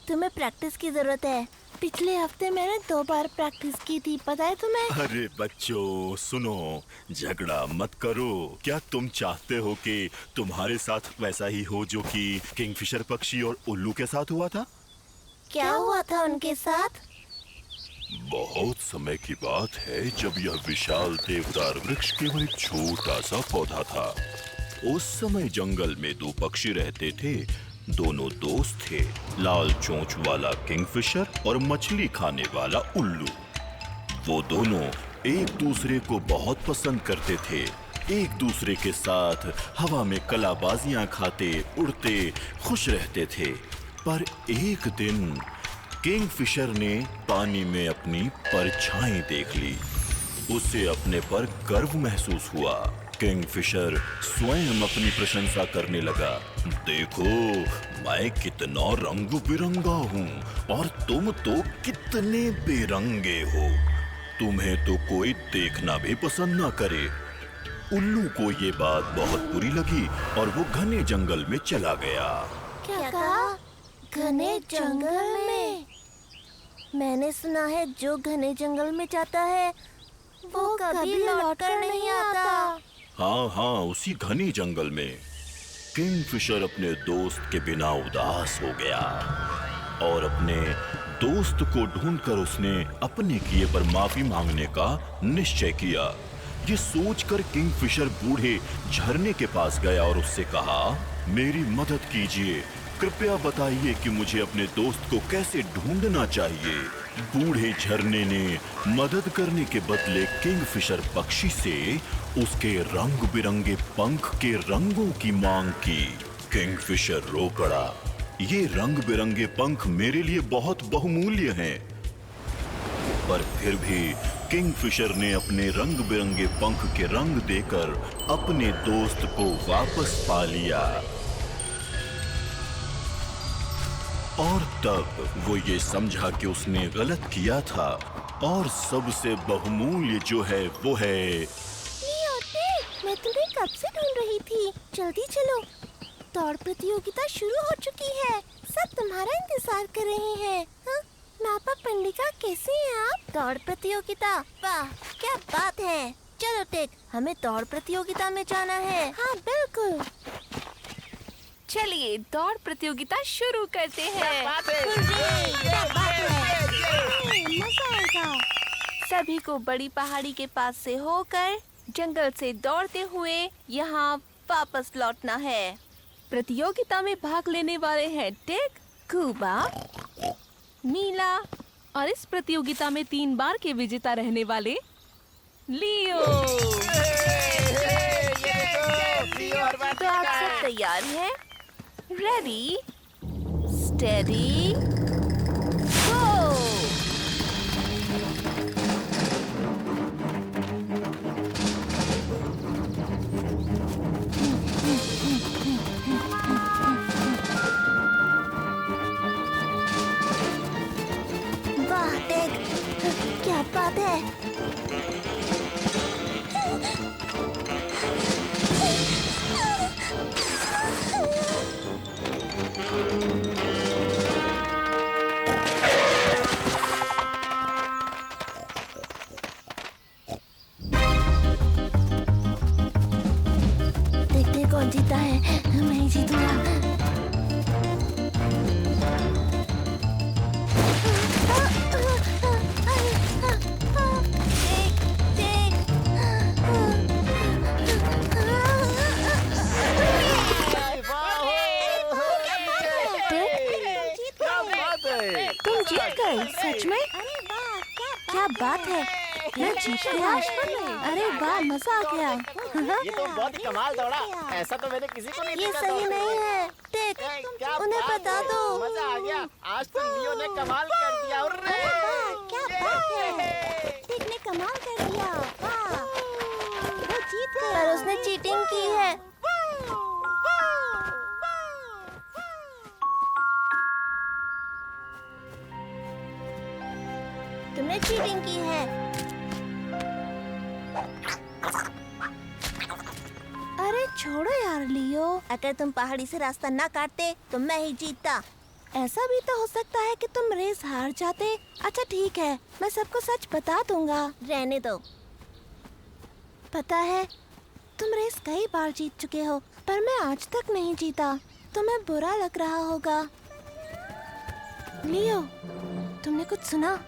तुम्हें प्रैक्टिस की जरूरत है। पिछले हफ्ते मैंने 2 बार प्रैक्टिस की थी, पता है तुम्हें? अरे बच्चों सुनो, झगड़ा मत करो। क्या तुम चाहते हो कि तुम्हारे साथ वैसा ही हो जो कि किंगफिशर पक्षी और उल्लू के साथ हुआ था? क्या हुआ था उनके साथ? बहुत समय की बात है जब यह विशाल देवदार वृक्ष केवल एक छोटा सा पौधा था। उस समय जंगल में 2 पक्षी रहते थे। दोनों दोस्त थे, लाल चोंच वाला किंगफिशर और मछली खाने वाला उल्लू। वो दोनों एक दूसरे को बहुत पसंद करते थे। एक दूसरे के साथ हवा में कलाबाजियां खाते, उड़ते, खुश रहते थे। पर एक दिन किंगफिशर ने पानी में अपनी परछाई देख ली। उसे अपने पर गर्व महसूस हुआ। किंगफिशर स्वयं अपनी प्रशंसा करने लगा। देखो, मैं कितना रंग बिरंगा हूँ और तुम तो कितने बेरंगे हो। तुम्हें तो कोई देखना भी पसंद ना करे। उल्लू को ये बात बहुत बुरी लगी और वो घने जंगल में चला गया। क्या कहा? घने जंगल में? मैंने सुना है जो घने जंगल में जाता है वो कभी लौटकर नहीं आता। हाँ, उसी घने जंगल में किंगफिशर अपने दोस्त के बिना उदास हो गया और अपने दोस्त को ढूंढकर उसने अपने किए पर माफी मांगने का निश्चय किया। ये सोचकर किंगफिशर बूढ़े झरने के पास गया और उससे कहा, मेरी मदद कीजिए, कृपया बताइए कि मुझे अपने दोस्त को कैसे ढूंढना चाहिए। बूढ़े झरने ने मदद करने के बदले किंगफिशर पक्षी से उसके रंग बिरंगे पंख के रंगों की मांग की। किंगफिशर रो पड़ा, ये रंग बिरंगे पंख मेरे लिए बहुत बहुमूल्य हैं। पर फिर भी किंगफिशर ने अपने रंग बिरंगे पंख के रंग देकर अपने दोस्त को वापस पा लिया। और तब वो ये समझा कि उसने गलत किया था और सबसे बहुमूल्य जो है वो है। मैं तुम्हें कब से ढूंढ रही थी, जल्दी चलो। दौड़ प्रतियोगिता शुरू हो चुकी है। सब तुम्हारा इंतजार कर रहे हैं। हाँ? नापा पंडिका, कैसे हैं आप? दौड़ प्रतियोगिता, वाह क्या बात है। चलो टेक, हमें दौड़ प्रतियोगिता में जाना है। हाँ बिल्कुल। चलिए दौड़ प्रतियोगिता शुरू करते हैं। मजा आएगा। सभी को बड़ी पहाड़ी के पास से होकर जंगल से दौड़ते हुए यहाँ वापस लौटना है। प्रतियोगिता में भाग लेने वाले हैं टेक, कूबा, मीला और इस प्रतियोगिता में 3 बार के विजेता रहने वाले लियो। तो आप सब तैयार हैं? रेडी, स्टेडी, गो। वाह टेक, क्या बात है। देखते कौन जीता है। मैं ही जीतूंगा। तुम जीत गए, सच में? अरे वाह, क्या बात है, मैं जीत गया। अरे वाह, मजा आ गया। ये तो बहुत ही कमाल दौड़ा। ऐसा तो मैंने किसी को नहीं ये देखा सही दौड़ते नहीं हुए। है टेक, क्या उन्हें बात बता है। दो। मजा आ गया। आज तो लियो ने कमाल कर दिया। उर्रे! क्या बात है। टेक ने कमाल कर दिया। वाह, वो जीत गया। पर उसने चीटिंग की है। तुमने चीटिंग की है। अरे छोड़ो यार लियो। अगर तुम पहाड़ी से रास्ता ना काटते तो मैं ही जीतता। ऐसा भी तो हो सकता है कि तुम रेस हार जाते। अच्छा ठीक है, मैं सबको सच बता दूंगा। रहने दो। पता है, तुम रेस कई बार जीत चुके हो, पर मैं आज तक नहीं जीता। तुम्हें बुरा लग रहा होगा। लियो, तुमने कुछ सुना?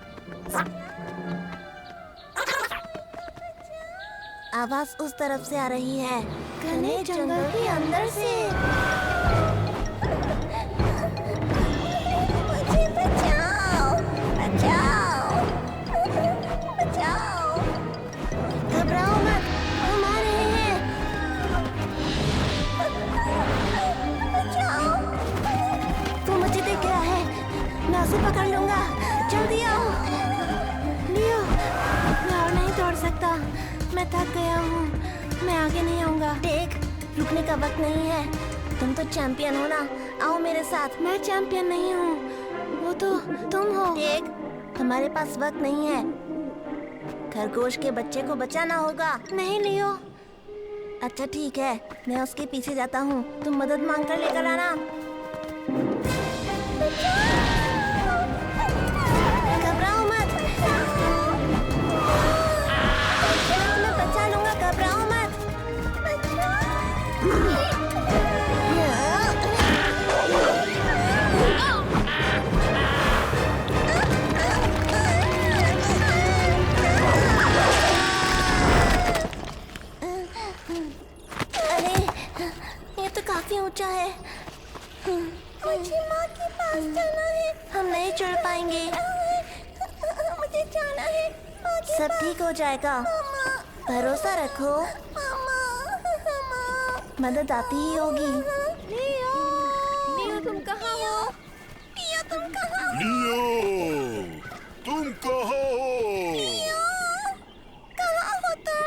आवाज उस तरफ से आ रही है, घने जंगल के अंदर से। मुझे बचाओ, बचाओ, बचाओ। घबराओ मत, हम आ रहे हैं। बचाओ। वो मुझे देख गया है, मैं उसे पकड़ लूंगा। जल्दी आओ। लियो, मैं और नहीं दौड़ सकता। मैं थक गया हूँ, मैं आगे नहीं आऊंगा। देख, रुकने का वक्त नहीं है। तुम तो चैंपियन हो ना, आओ मेरे साथ। मैं चैंपियन नहीं हूँ, वो तो तुम हो। देख, हमारे पास वक्त नहीं है। खरगोश के बच्चे को बचाना होगा। नहीं लियो। अच्छा ठीक है, मैं उसके पीछे जाता हूँ। तुम मदद मांग कर लेकर आना। घबराओ मत। मैं बचा लूंगा, घबराओ मत। अरे, ये तो काफी ऊंचा है। मुझे माँ के पास जाना है। हम नहीं चढ़ पाएंगे। मुझे जाना है। सब ठीक हो जाएगा, भरोसा रखो। मदद आती ही होगी। लियो, तुम कहाँ हो? लियो, तुम कहाँ हो? लियो, तुम कहाँ हो? कहाँ हो तुम?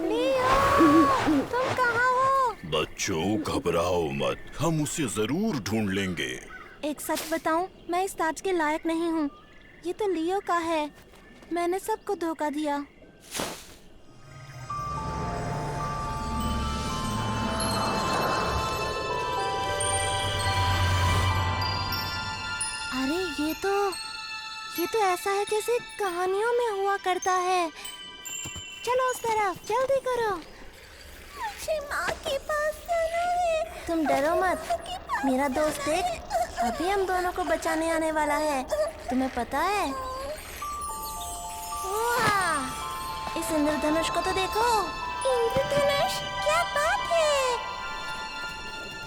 लियो, तुम कहाँ हो? बच्चों घबराओ मत, हम उसे जरूर ढूंढ लेंगे। एक सच बताऊं, मैं इस ताज के लायक नहीं हूँ। ये तो लियो का है। मैंने सबको धोखा दिया। ये तो ऐसा है जैसे कहानियों में हुआ करता है। चलो उस तरफ, जल्दी करो। मुझे माँ के पास जाना है। तुम डरो मत, मेरा दोस्त देख अभी हम दोनों को बचाने आने वाला है। तुम्हें पता है? वाह, इस इंद्रधनुष को तो देखो। इंद्रधनुष? क्या बात है?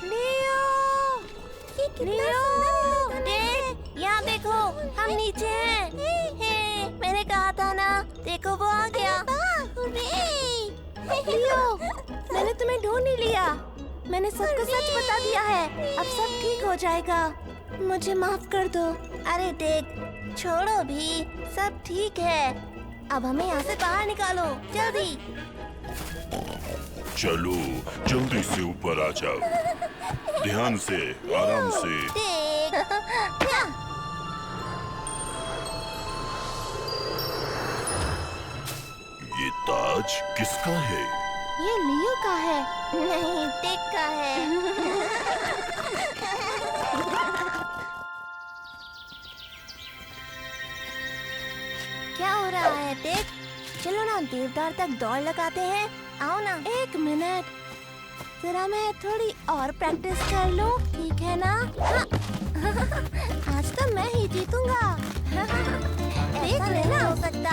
लियो, ये कितना सुंदर इंद्रधनुष है। यहाँ देखो, हम नीचे हैं। हे, मैंने कहा था ना, देखो वो आ गया। लियो, मैंने तुम्हें ढूंढ ही लिया। मैंने सबको सच बता दिया है। अब सब ठीक हो जाएगा। मुझे माफ कर दो। अरे टेक, छोड़ो भी, सब ठीक है। अब हमें यहाँ से बाहर निकालो, जल्दी। चलो जल्दी से ऊपर आ जाओ, ध्यान से, आराम से। ये ताज किसका है? ये लियो का है। नहीं, टेक का है। क्या हो रहा है टेक? चलो ना देवदार तक दौड़ लगाते हैं। आओ ना। एक मिनट, जरा मैं थोड़ी और प्रैक्टिस कर लूं, ठीक है ना? हाँ। आज तो मैं ही जीतूंगा। देख लेना। हो सकता।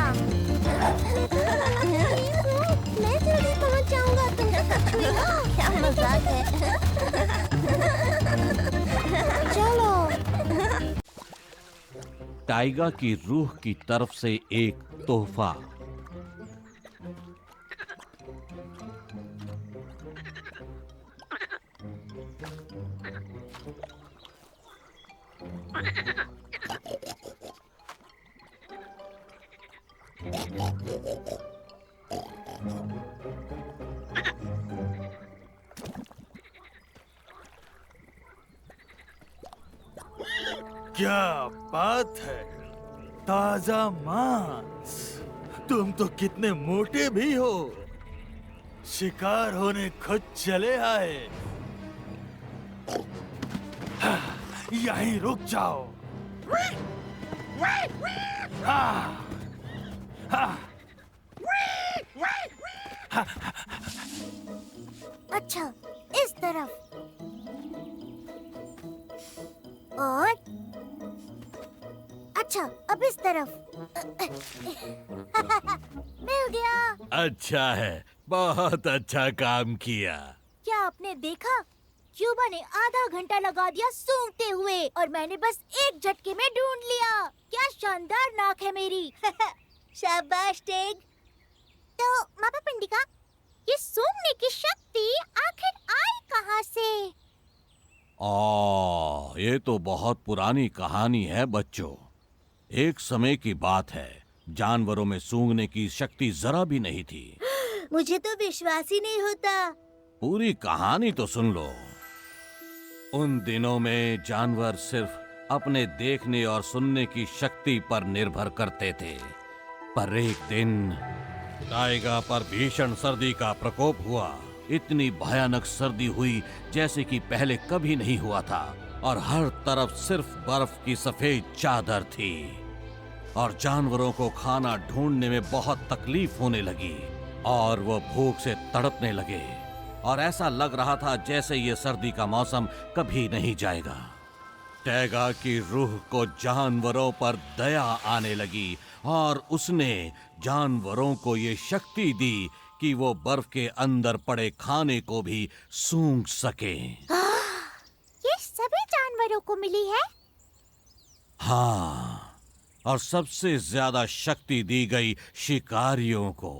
मैं जल्दी पहुंच जाऊंगा। तुम तो सच में हो? क्या मजाक है। चलो। टाइगा की रूह की तरफ से एक तोहफा। क्या बात है, ताजा मांस। तुम तो कितने मोटे भी हो। शिकार होने खुद चले आए। यहीं रुक जाओ। हाँ, हाँ। अच्छा, इस तरफ। और अच्छा, अब इस तरफ। मिल गया। अच्छा है, बहुत अच्छा काम किया। क्या आपने देखा? क्यूबा ने आधा घंटा लगा दिया सूंघते हुए और मैंने बस एक झटके में ढूंढ लिया। क्या शानदार नाक है मेरी। शाबाश टेग। तो मापा पंडिका, ये सूंघने की शक्ति आखिर आई कहाँ से? ये तो बहुत पुरानी कहानी है बच्चों। एक समय की बात है, जानवरों में सूंघने की शक्ति जरा भी नहीं थी। मुझे तो विश्वास ही नहीं होता। पूरी कहानी तो सुन लो। उन दिनों में जानवर सिर्फ अपने देखने और सुनने की शक्ति पर निर्भर करते थे। पर एक दिन टाइगा पर भीषण सर्दी का प्रकोप हुआ। इतनी भयानक सर्दी हुई जैसे कि पहले कभी नहीं हुआ था, और हर तरफ सिर्फ बर्फ की सफेद चादर थी। और जानवरों को खाना ढूंढने में बहुत तकलीफ होने लगी और वो भूख से तड़पने लगे, और ऐसा लग रहा था जैसे ये सर्दी का मौसम कभी नहीं जाएगा। टाइगा की रूह को जानवरों पर दया आने लगी और उसने जानवरों को ये शक्ति दी कि वो बर्फ के अंदर पड़े खाने को भी सूंघ सके। ये सभी जानवरों को मिली है? हाँ, और सबसे ज्यादा शक्ति दी गई शिकारियों को,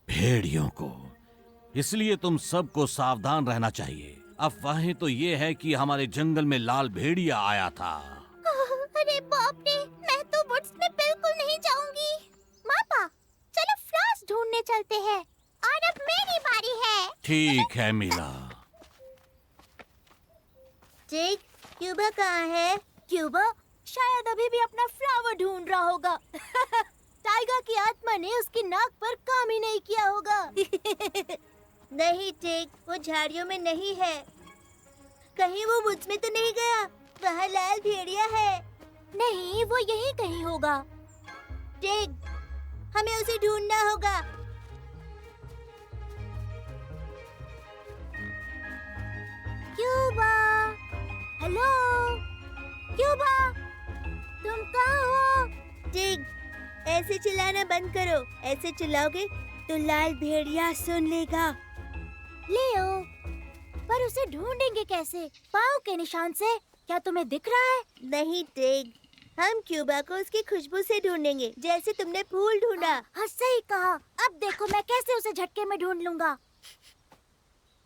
भेड़ियों को। इसलिए तुम सबको सावधान रहना चाहिए। अफवाहें तो ये है कि हमारे जंगल में लाल भेड़िया आया था। अरे बाप रे, मैं तो वुड्स में बिल्कुल नहीं जाऊंगी। मापा, चलो फ्लावर्स ढूंढने चलते हैं। और अब मेरी बारी है। ठीक है मिला। टेक, क्यूबा कहाँ है? क्यूबा शायद अभी भी अपना फ्लावर ढूंढ रहा होगा। टाइगर की आत्मा ने उसकी नाक पर काम ही नहीं किया होगा। नहीं टेक, वो झाड़ियों में नहीं है। कहीं वो वुड्स में तो नहीं गया? वहाँ लाल भेड़िया है। नहीं, वो यहीं कहीं होगा। टिग, हमें उसे ढूंढना होगा। क्यूबा, हेलो क्यूबा, तुम कहाँ हो? टिग, ऐसे चिल्लाना बंद करो। ऐसे चिल्लाओगे तो लाल भेड़िया सुन लेगा। लियो, पर उसे ढूंढेंगे कैसे? पाँव के निशान से? क्या तुम्हें दिख रहा है? नहीं टिग, हम क्यूबा को उसकी खुशबू से ढूंढेंगे, जैसे तुमने फूल ढूंढा। हाँ, सही कहा। अब देखो मैं कैसे उसे झटके में ढूंढ लूंगा।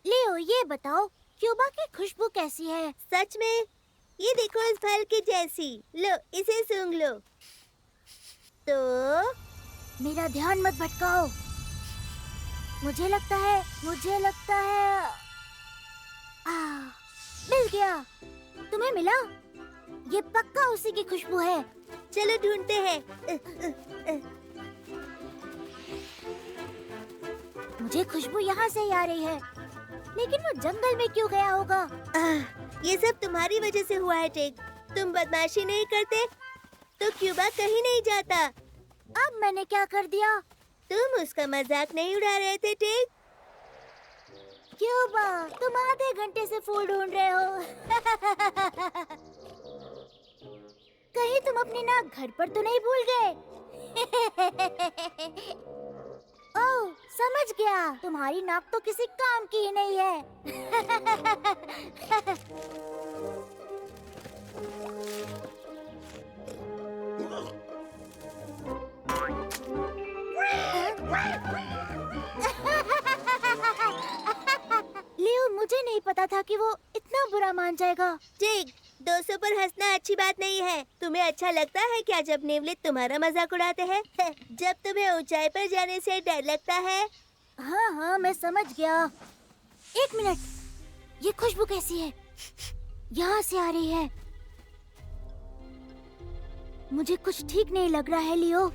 लियो, ये बताओ क्यूबा की खुशबू कैसी है? सच में? ये देखो इस फल की जैसी। लो, इसे सूंघ लो। तो मेरा ध्यान मत भटकाओ। मुझे लगता है मिल गया। तुम्हें मिला? ये पक्का उसी की खुशबू है। चलो ढूंढते हैं। मुझे खुशबू यहाँ से ही आ रही है, लेकिन वो जंगल में क्यों गया होगा? ये सब तुम्हारी वजह से हुआ है टिग। तुम बदमाशी नहीं करते तो क्यूबा कहीं नहीं जाता। अब मैंने क्या कर दिया? तुम उसका मजाक नहीं उड़ा रहे थे टिग? क्यूबा, तुम आधे घंटे से फूल ढूंढ रहे हो। कहीं तुम अपनी नाक घर पर तो नहीं भूल गए? ओह, समझ गया। तुम्हारी नाक तो किसी काम की ही नहीं है। लियो, मुझे नहीं पता था कि वो इतना बुरा मान जाएगा। टिग, दोस्तों पर हंसना अच्छी बात नहीं है। तुम्हें अच्छा लगता है क्या जब नेवले तुम्हारा मजाक उड़ाते हैं? जब तुम्हें ऊंचाई पर जाने से डर लगता है? हाँ हाँ, मैं समझ गया। एक मिनट, ये खुशबू कैसी है? यहाँ से आ रही है। मुझे कुछ ठीक नहीं लग रहा है लियो।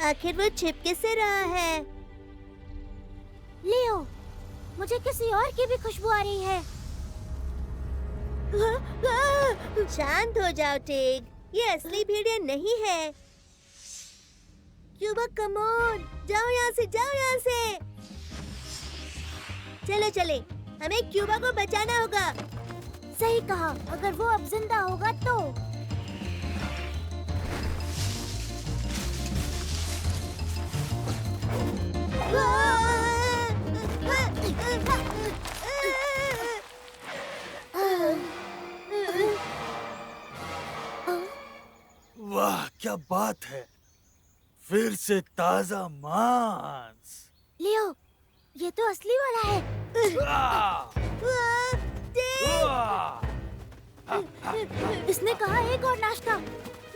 आखिर वो छिप किससे रहा है? लियो, मुझे किसी और की भी खुशबू आ रही है। शांत हो जाओ टिग, ये असली भेड़िया नहीं है। क्यूबा, कम ऑन, जाओ यहाँ से, जाओ यहाँ से। चलो चले, हमें क्यूबा को बचाना होगा। सही कहा। अगर वो अब जिंदा होगा तो। वाह, क्या बात है। फिर से ताजा मांस। लियो, ये तो असली वाला है। इसने कहा एक और नाश्ता।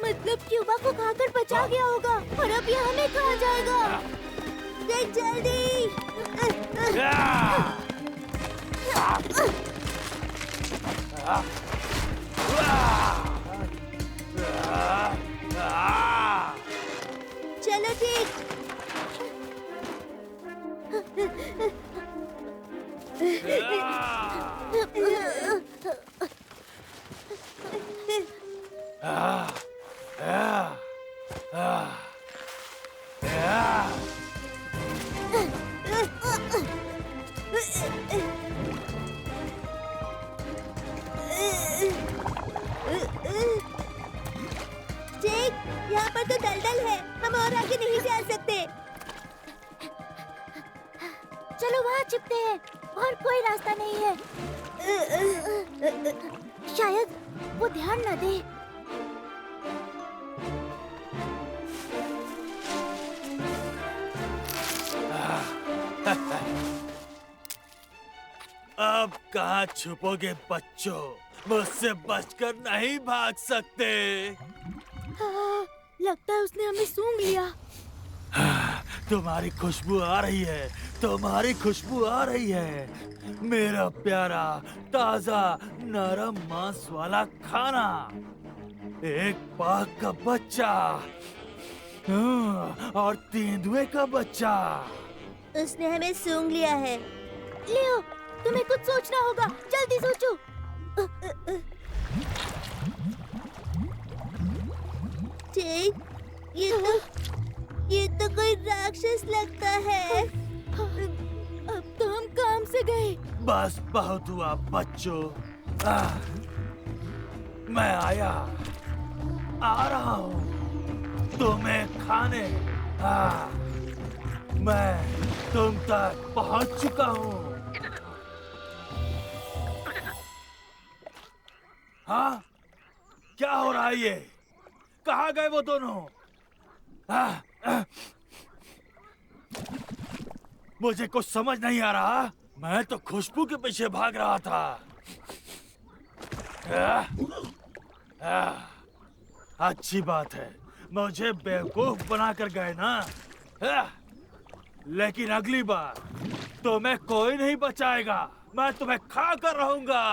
मतलब क्यूबा को खाकर बचा गया होगा, और अब ये हमें खा जाएगा। देख जल्दी। चलो ठीक। ठीक, यहाँ पर तो दलदल है, हम और आगे नहीं जा सकते। चलो वहाँ छिपते हैं, और कोई रास्ता नहीं है। शायद वो ध्यान न दे। अब कहाँ छुपोगे बच्चों? मुझसे बचकर नहीं भाग सकते। हाँ, लगता है उसने हमें सूंघ लिया। तुम्हारी खुशबू आ रही है, तुम्हारी खुशबू आ रही है। मेरा प्यारा ताजा नरम मांस वाला खाना, एक बाघ का बच्चा और तेंदुए का बच्चा। उसने हमें सूंघ लिया है। लियो, तुम्हें कुछ सोचना होगा, जल्दी सोचो। ये तो कोई राक्षस लगता है। अब तो हम काम से गए। बस बहुत हुआ बच्चों। मैं आ रहा हूँ तुम्हें खाने। मैं तुम तक पहुँच चुका हूँ। हाँ, क्या हो रहा है ये? कहाँ गए वो दोनों? मुझे कुछ समझ नहीं आ रहा। मैं तो खुशबू के पीछे भाग रहा था। अच्छी बात है, मुझे बेवकूफ बनाकर गए ना। लेकिन अगली बार तुम्हें कोई नहीं बचाएगा। मैं तुम्हें खा कर रहूंगा।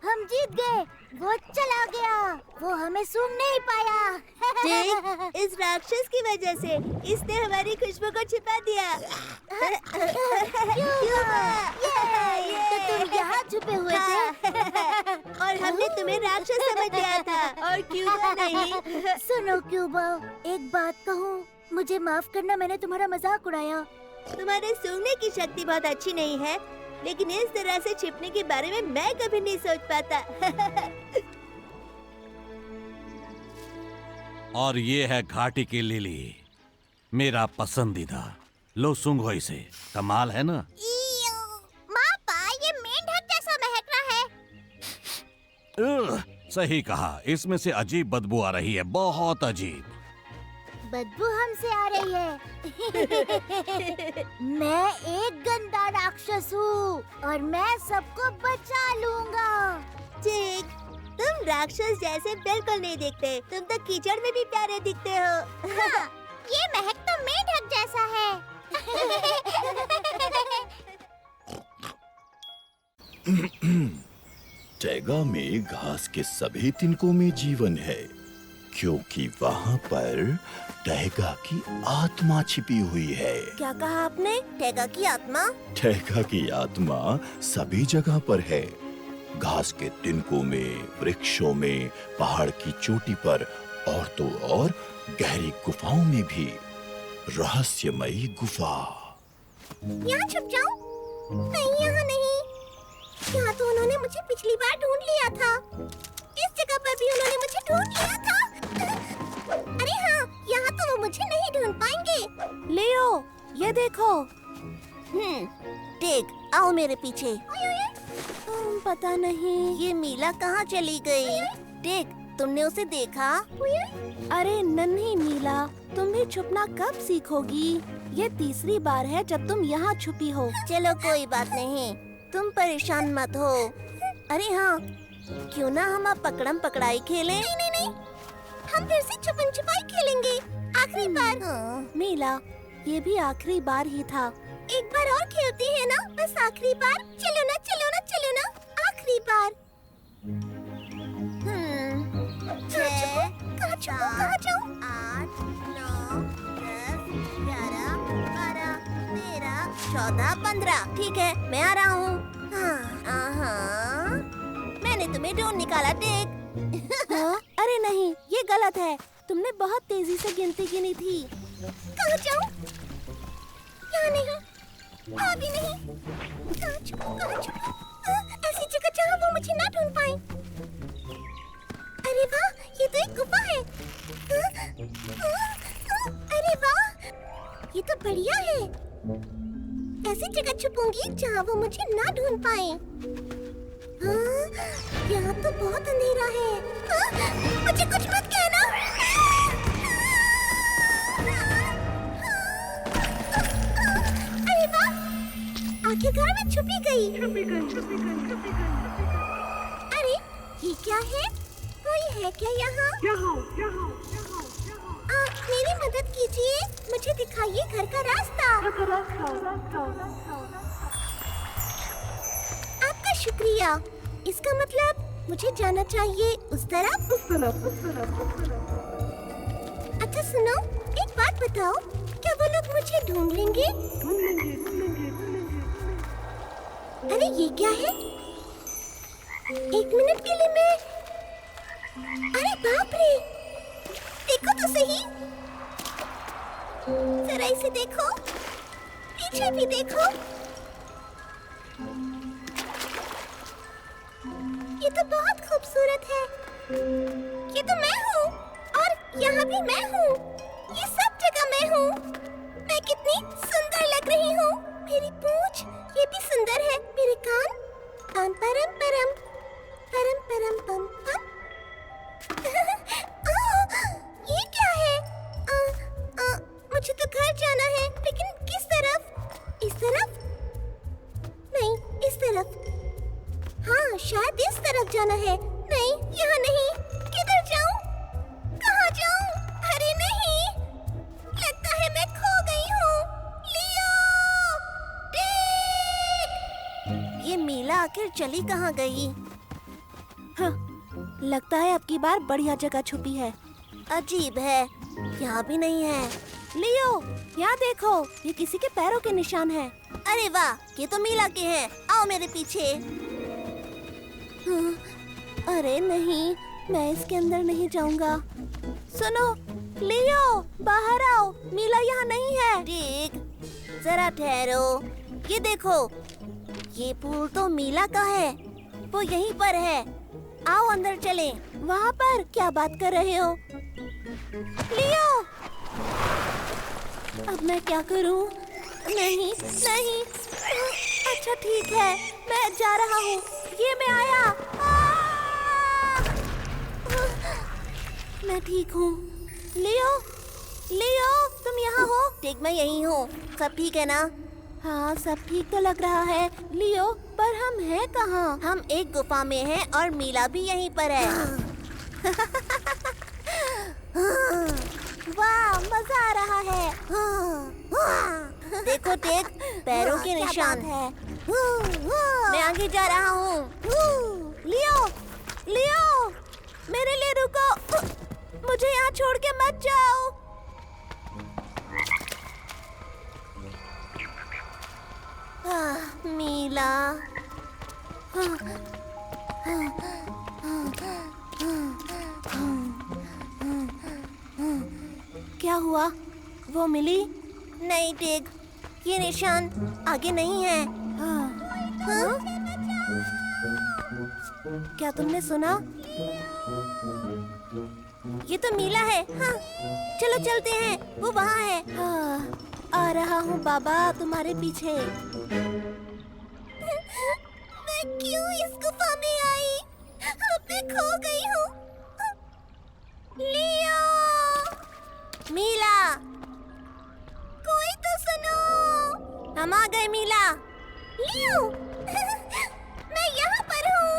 हम जीत गए। वो चला गया। वो हमें सूंघ नहीं पाया। ठीक, इस राक्षस की वजह से इसने हमारी खुशबू को छिपा दिया। तो तुम यहाँ छुपे हुए थे और हमने तुम्हें राक्षस समझ लिया था। और क्यूबा नहीं। सुनो क्यूबा, एक बात कहूँ, मुझे माफ करना, मैंने तुम्हारा मजाक उड़ाया। तुम्हारे सूंघने की शक्ति बहुत अच्छी नहीं है, लेकिन इस तरह से छिपने के बारे में मैं कभी नहीं सोच पाता। और ये है घाटी की लिली, मेरा पसंदीदा। लो सूंघो इसे, कमाल है ना? मापा, ये मेंढक जैसा महक रहा है। सही कहा, इसमें से अजीब बदबू आ रही है, बहुत अजीब। बदबू हमसे आ रही है। मैं एक गंदा राक्षस हूँ और मैं सबको बचा लूंगा। ठीक, तुम राक्षस जैसे बिल्कुल नहीं दिखते। तुम तो कीचड़ में भी प्यारे दिखते हो। हाँ, ये महक तो मेंढक जैसा है। टैगा में घास के सभी तिनकों में जीवन है, क्योंकि वहाँ पर टैगा की आत्मा छिपी हुई है। क्या कहा आपने? टैगा की आत्मा? टैगा की आत्मा सभी जगह पर है। घास के तिनकों में, वृक्षों में, पहाड़ की चोटी पर और तो और गहरी गुफाओं में भी। रहस्यमयी गुफा। यहाँ छुप जाऊं? नहीं, यहाँ नहीं। यहाँ तो उन्होंने मुझे पिछली बार ढूंढ लिया था। इस जगह पर भी उन्होंने मुझे ढूंढ लिया था। अरे हाँ, यहाँ तो वो मुझे नहीं ढूंढ पाएंगे। लियो, ये देखो। टेक, आओ मेरे पीछे। पता नहीं ये मीला कहाँ चली गई। टेक, तुमने उसे देखा? अरे नन्ही मीला, तुम भी छुपना कब सीखोगी? ये तीसरी बार है जब तुम यहाँ छुपी हो। चलो कोई बात नहीं, तुम परेशान मत हो। अरे हाँ, क्यों ना हम अब पकड़म पकड़ाई खेलें? नहीं, हम फिर से छुपन छुपाई खेलेंगे, आखिरी बार। मीला, ये भी आखिरी बार ही था। एक बार और खेलते हैं ना, बस आखिरी बार। चलो ना, आखिरी बार। कहाँ जाऊँ? 8, 9, 10, 11, 12, 13, 14, 15। ठीक है, मैं आ रहा हूँ। मैंने तुम्हें ढूंढ निकाला, टेक। अरे नहीं, ये गलत है। तुमने बहुत तेजी से गिनती गिनी थी। कहाँ जाऊँ? यहाँ नहीं, अभी नहीं। कहाँ छुपूं? ऐसी जगह जहाँ वो मुझे ना ढूंढ पाए। अरे वाह, ये तो एक गुफा है। अरे वाह, ये तो बढ़िया है। ऐसी जगह छुपूंगी जहाँ वो मुझे ना ढूंढ पाए। यहाँ तो बहुत अंधेरा है। मुझे कुछ मत कहना। अरे वाह, आखिरकार मैं छुपी गई। अरे ये क्या है? कोई है क्या यहाँ? मेरी मदद कीजिए, मुझे दिखाइए घर का रास्ता। आपका शुक्रिया। इसका मतलब मुझे जाना चाहिए उस तरफ। अच्छा सुनो, एक बात बताओ, क्या वो लोग मुझे ढूंढ लेंगे? अरे ये क्या है? 1 मिनट के लिए मैं अरे बाप रे, देखो तो सही, जरा इसे देखो, पीछे भी देखो। ये तो बहुत खूबसूरत है। ये तो मैं हूँ, और यहाँ भी मैं हूँ। ये सब जगह मैं हूँ। मैं कितनी सुंदर लग रही हूँ। मेरी पूंछ, ये भी सुंदर है। मेरे कान, पम परम परम, परम परम पम पम। ये क्या है? मुझे तो घर जाना है, लेकिन किस तरफ? इस तरफ? नहीं, इस तरफ। हाँ, शायद इस तरफ जाना है। नहीं, यहाँ नहीं। किधर जाऊँ? कहाँ जाऊँ? अरे नहीं, लगता है मैं खो गई हूँ। लियो! टिक! ये मीला आखिर चली कहाँ गई? हाँ, लगता है अब की बार बढ़िया जगह छुपी है। अजीब है, यहाँ भी नहीं है। लियो, यहाँ देखो, ये किसी के पैरों के निशान हैं। अरे वाह, ये तो मीला के हैं। आओ मेरे पीछे। अरे नहीं, मैं इसके अंदर नहीं जाऊंगा। सुनो, लियो, बाहर आओ, मीला यहाँ नहीं है। ठीक, जरा ठहरो। ये देखो, ये फूल तो मीला का है, वो यहीं पर है। आओ अंदर चलें। वहाँ पर क्या बात कर रहे हो? लियो, अब मैं क्या करूँ? नहीं, नहीं। अच्छा ठीक है, मैं जा रहा हूँ। ये मैं आया। मैं ठीक हूँ। लियो, लियो, तुम यहाँ हो? ठीक, मैं यहीं हूँ। सब ठीक है ना? हाँ, सब ठीक तो लग रहा है। लियो, पर हम हैं कहाँ? हम एक गुफा में हैं और मीला भी यहीं पर है। वाह, मजा आ रहा है। देखो टेक, पैरों के निशान है। मैं आगे जा रहा हूँ। लियो, लियो, मेरे लिए रुको। मुझे यहाँ छोड़ के मत जाओ। मीला, क्या हुआ? वो मिली? नहीं टेक, ये निशान आगे नहीं है। हाँ? क्या तुमने सुना? ये तो मीला है। हाँ, चलो चलते हैं, वो वहाँ है। हाँ, आ रहा हूँ बाबा, तुम्हारे पीछे। मैं क्यों इस गुफा में आई? अब मैं खो गई हूँ। लियो, मीला, कोई तो सुनो। हम आ गए मीला। लियो, मैं यहाँ पर हूँ।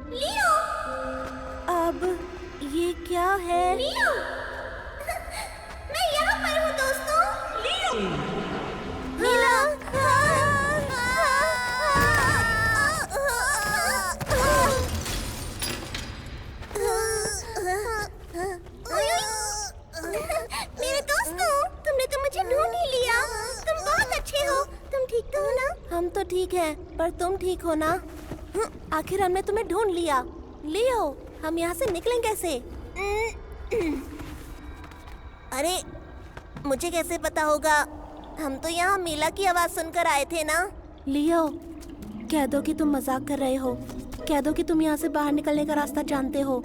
लियो, अब ये क्या है? लियो, मैं यहाँ पर हूँ दोस्तों। लियो, मीला, मेरे दोस्तों, तुमने तो मुझे ढूंढ ही लिया। तुम बहुत अच्छे हो। तुम ठीक तो हो ना? हम तो ठीक हैं, पर तुम ठीक हो ना? आखिर हमने तुम्हें ढूंढ लिया। लियो, हम यहाँ से निकलें कैसे? अरे, मुझे कैसे पता होगा? हम तो यहाँ मीला की आवाज सुनकर आए थे ना। लियो, कह दो कि तुम मजाक कर रहे हो। कह दो कि तुम यहाँ से बाहर निकलने का रास्ता जानते हो।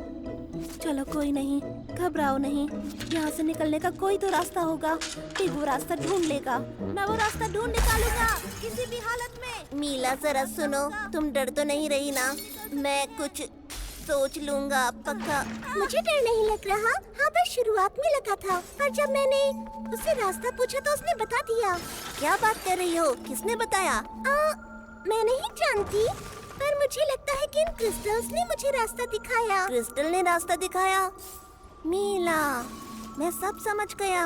चलो कोई नहीं, घबराओ नहीं। यहाँ से निकलने का कोई तो रास्ता होगा। फिर वो रास्ता ढूंढ लेगा। मैं वो रास्ता ढूंढ निकालूंगा, किसी भी हालत में। मीला जरा सुनो, तुम डर तो नहीं रही ना? मैं कुछ सोच लूंगा पक्का। मुझे डर नहीं लग रहा। हाँ, बस शुरुआत में लगा था, पर जब मैंने उससे रास्ता पूछा तो उसने बता दिया। क्या बात कर रही हो? किसने बताया? मैं नहीं जानती, पर मुझे लगता है कि इन क्रिस्टल्स ने मुझे रास्ता दिखाया। क्रिस्टल ने रास्ता दिखाया? मीला, मैं सब समझ गया।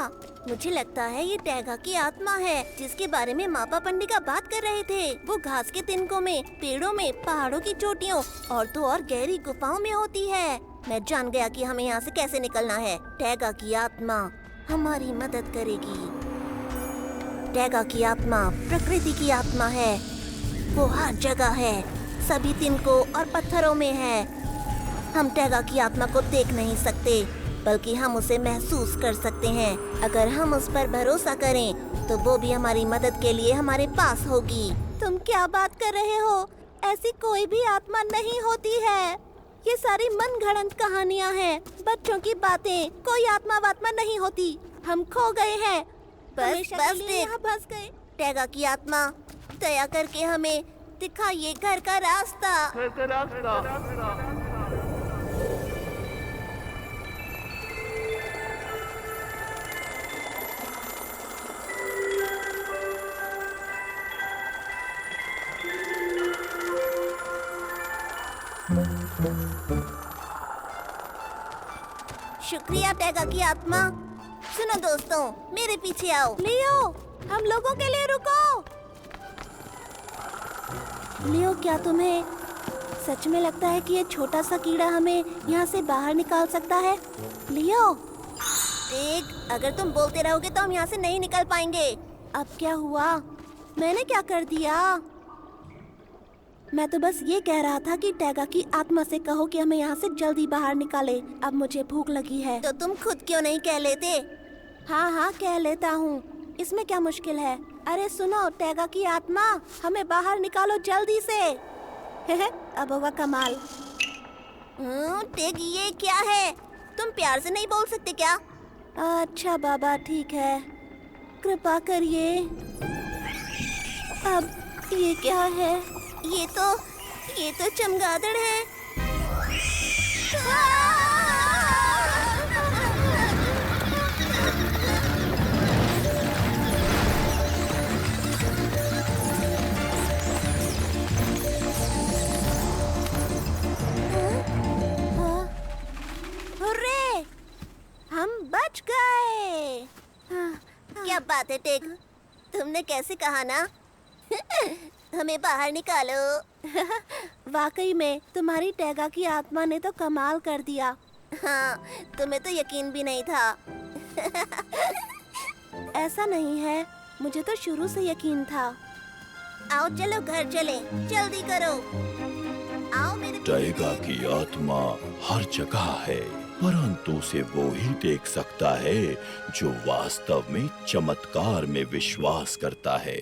मुझे लगता है ये टैगा की आत्मा है, जिसके बारे में मापा पंडिका बात कर रहे थे। वो घास के तिनकों में, पेड़ों में, पहाड़ों की चोटियों और तो और गहरी गुफाओं में होती है। मैं जान गया कि हमें यहाँ से कैसे निकलना है। टैगा की आत्मा हमारी मदद करेगी। टैगा की आत्मा प्रकृति की आत्मा है। वो हर जगह है, सभी तिनकों और पत्थरों में है। हम टैगा की आत्मा को देख नहीं सकते, बल्कि हम उसे महसूस कर सकते हैं। अगर हम उस पर भरोसा करें तो वो भी हमारी मदद के लिए हमारे पास होगी। तुम क्या बात कर रहे हो? ऐसी कोई भी आत्मा नहीं होती है। ये सारी मनगढ़ंत कहानियाँ हैं, बच्चों की बातें। कोई आत्मा वात्मा नहीं होती। हम खो गए हैं। बस यहाँ फंस गए। टैगा की आत्मा, दया करके हमें दिखाइए घर का रास्ता। शुक्रिया टैगा की आत्मा। सुनो दोस्तों, मेरे पीछे आओ। लियो, हम लोगों के लिए रुको। लियो, क्या तुम्हें सच में लगता है कि ये छोटा सा कीड़ा हमें यहाँ से बाहर निकाल सकता है? लियो, टेग, अगर तुम बोलते रहोगे तो हम यहाँ से नहीं निकल पाएंगे। अब क्या हुआ? मैंने क्या कर दिया? मैं तो बस ये कह रहा था कि टैगा की आत्मा से कहो कि हमें यहाँ से जल्दी बाहर निकाले। अब मुझे भूख लगी है। तो तुम खुद क्यों नहीं कह लेते? हाँ, कह लेता हूँ। इसमें क्या मुश्किल है? अरे सुनो टैगा की आत्मा, हमें बाहर निकालो जल्दी से। अब होगा कमाल। टेग, ये क्या है? तुम प्यार से नहीं बोल सकते क्या? अच्छा बाबा, ठीक है, कृपा करिए। अब ये क्या है? ये तो चमगादड़ है। हुर्रे! हम बच गए। क्या बात है टेक, तुमने कैसे कहा ना? हमें बाहर निकालो। वाकई में तुम्हारी टैगा की आत्मा ने तो कमाल कर दिया। हाँ, तुम्हें तो यकीन भी नहीं था। ऐसा नहीं है, मुझे तो शुरू से यकीन था। आओ चलो घर चलें, जल्दी करो। आओ मेरे टैगा की आत्मा हर जगह है, परंतु उसे वो ही देख सकता है जो वास्तव में चमत्कार में विश्वास करता है।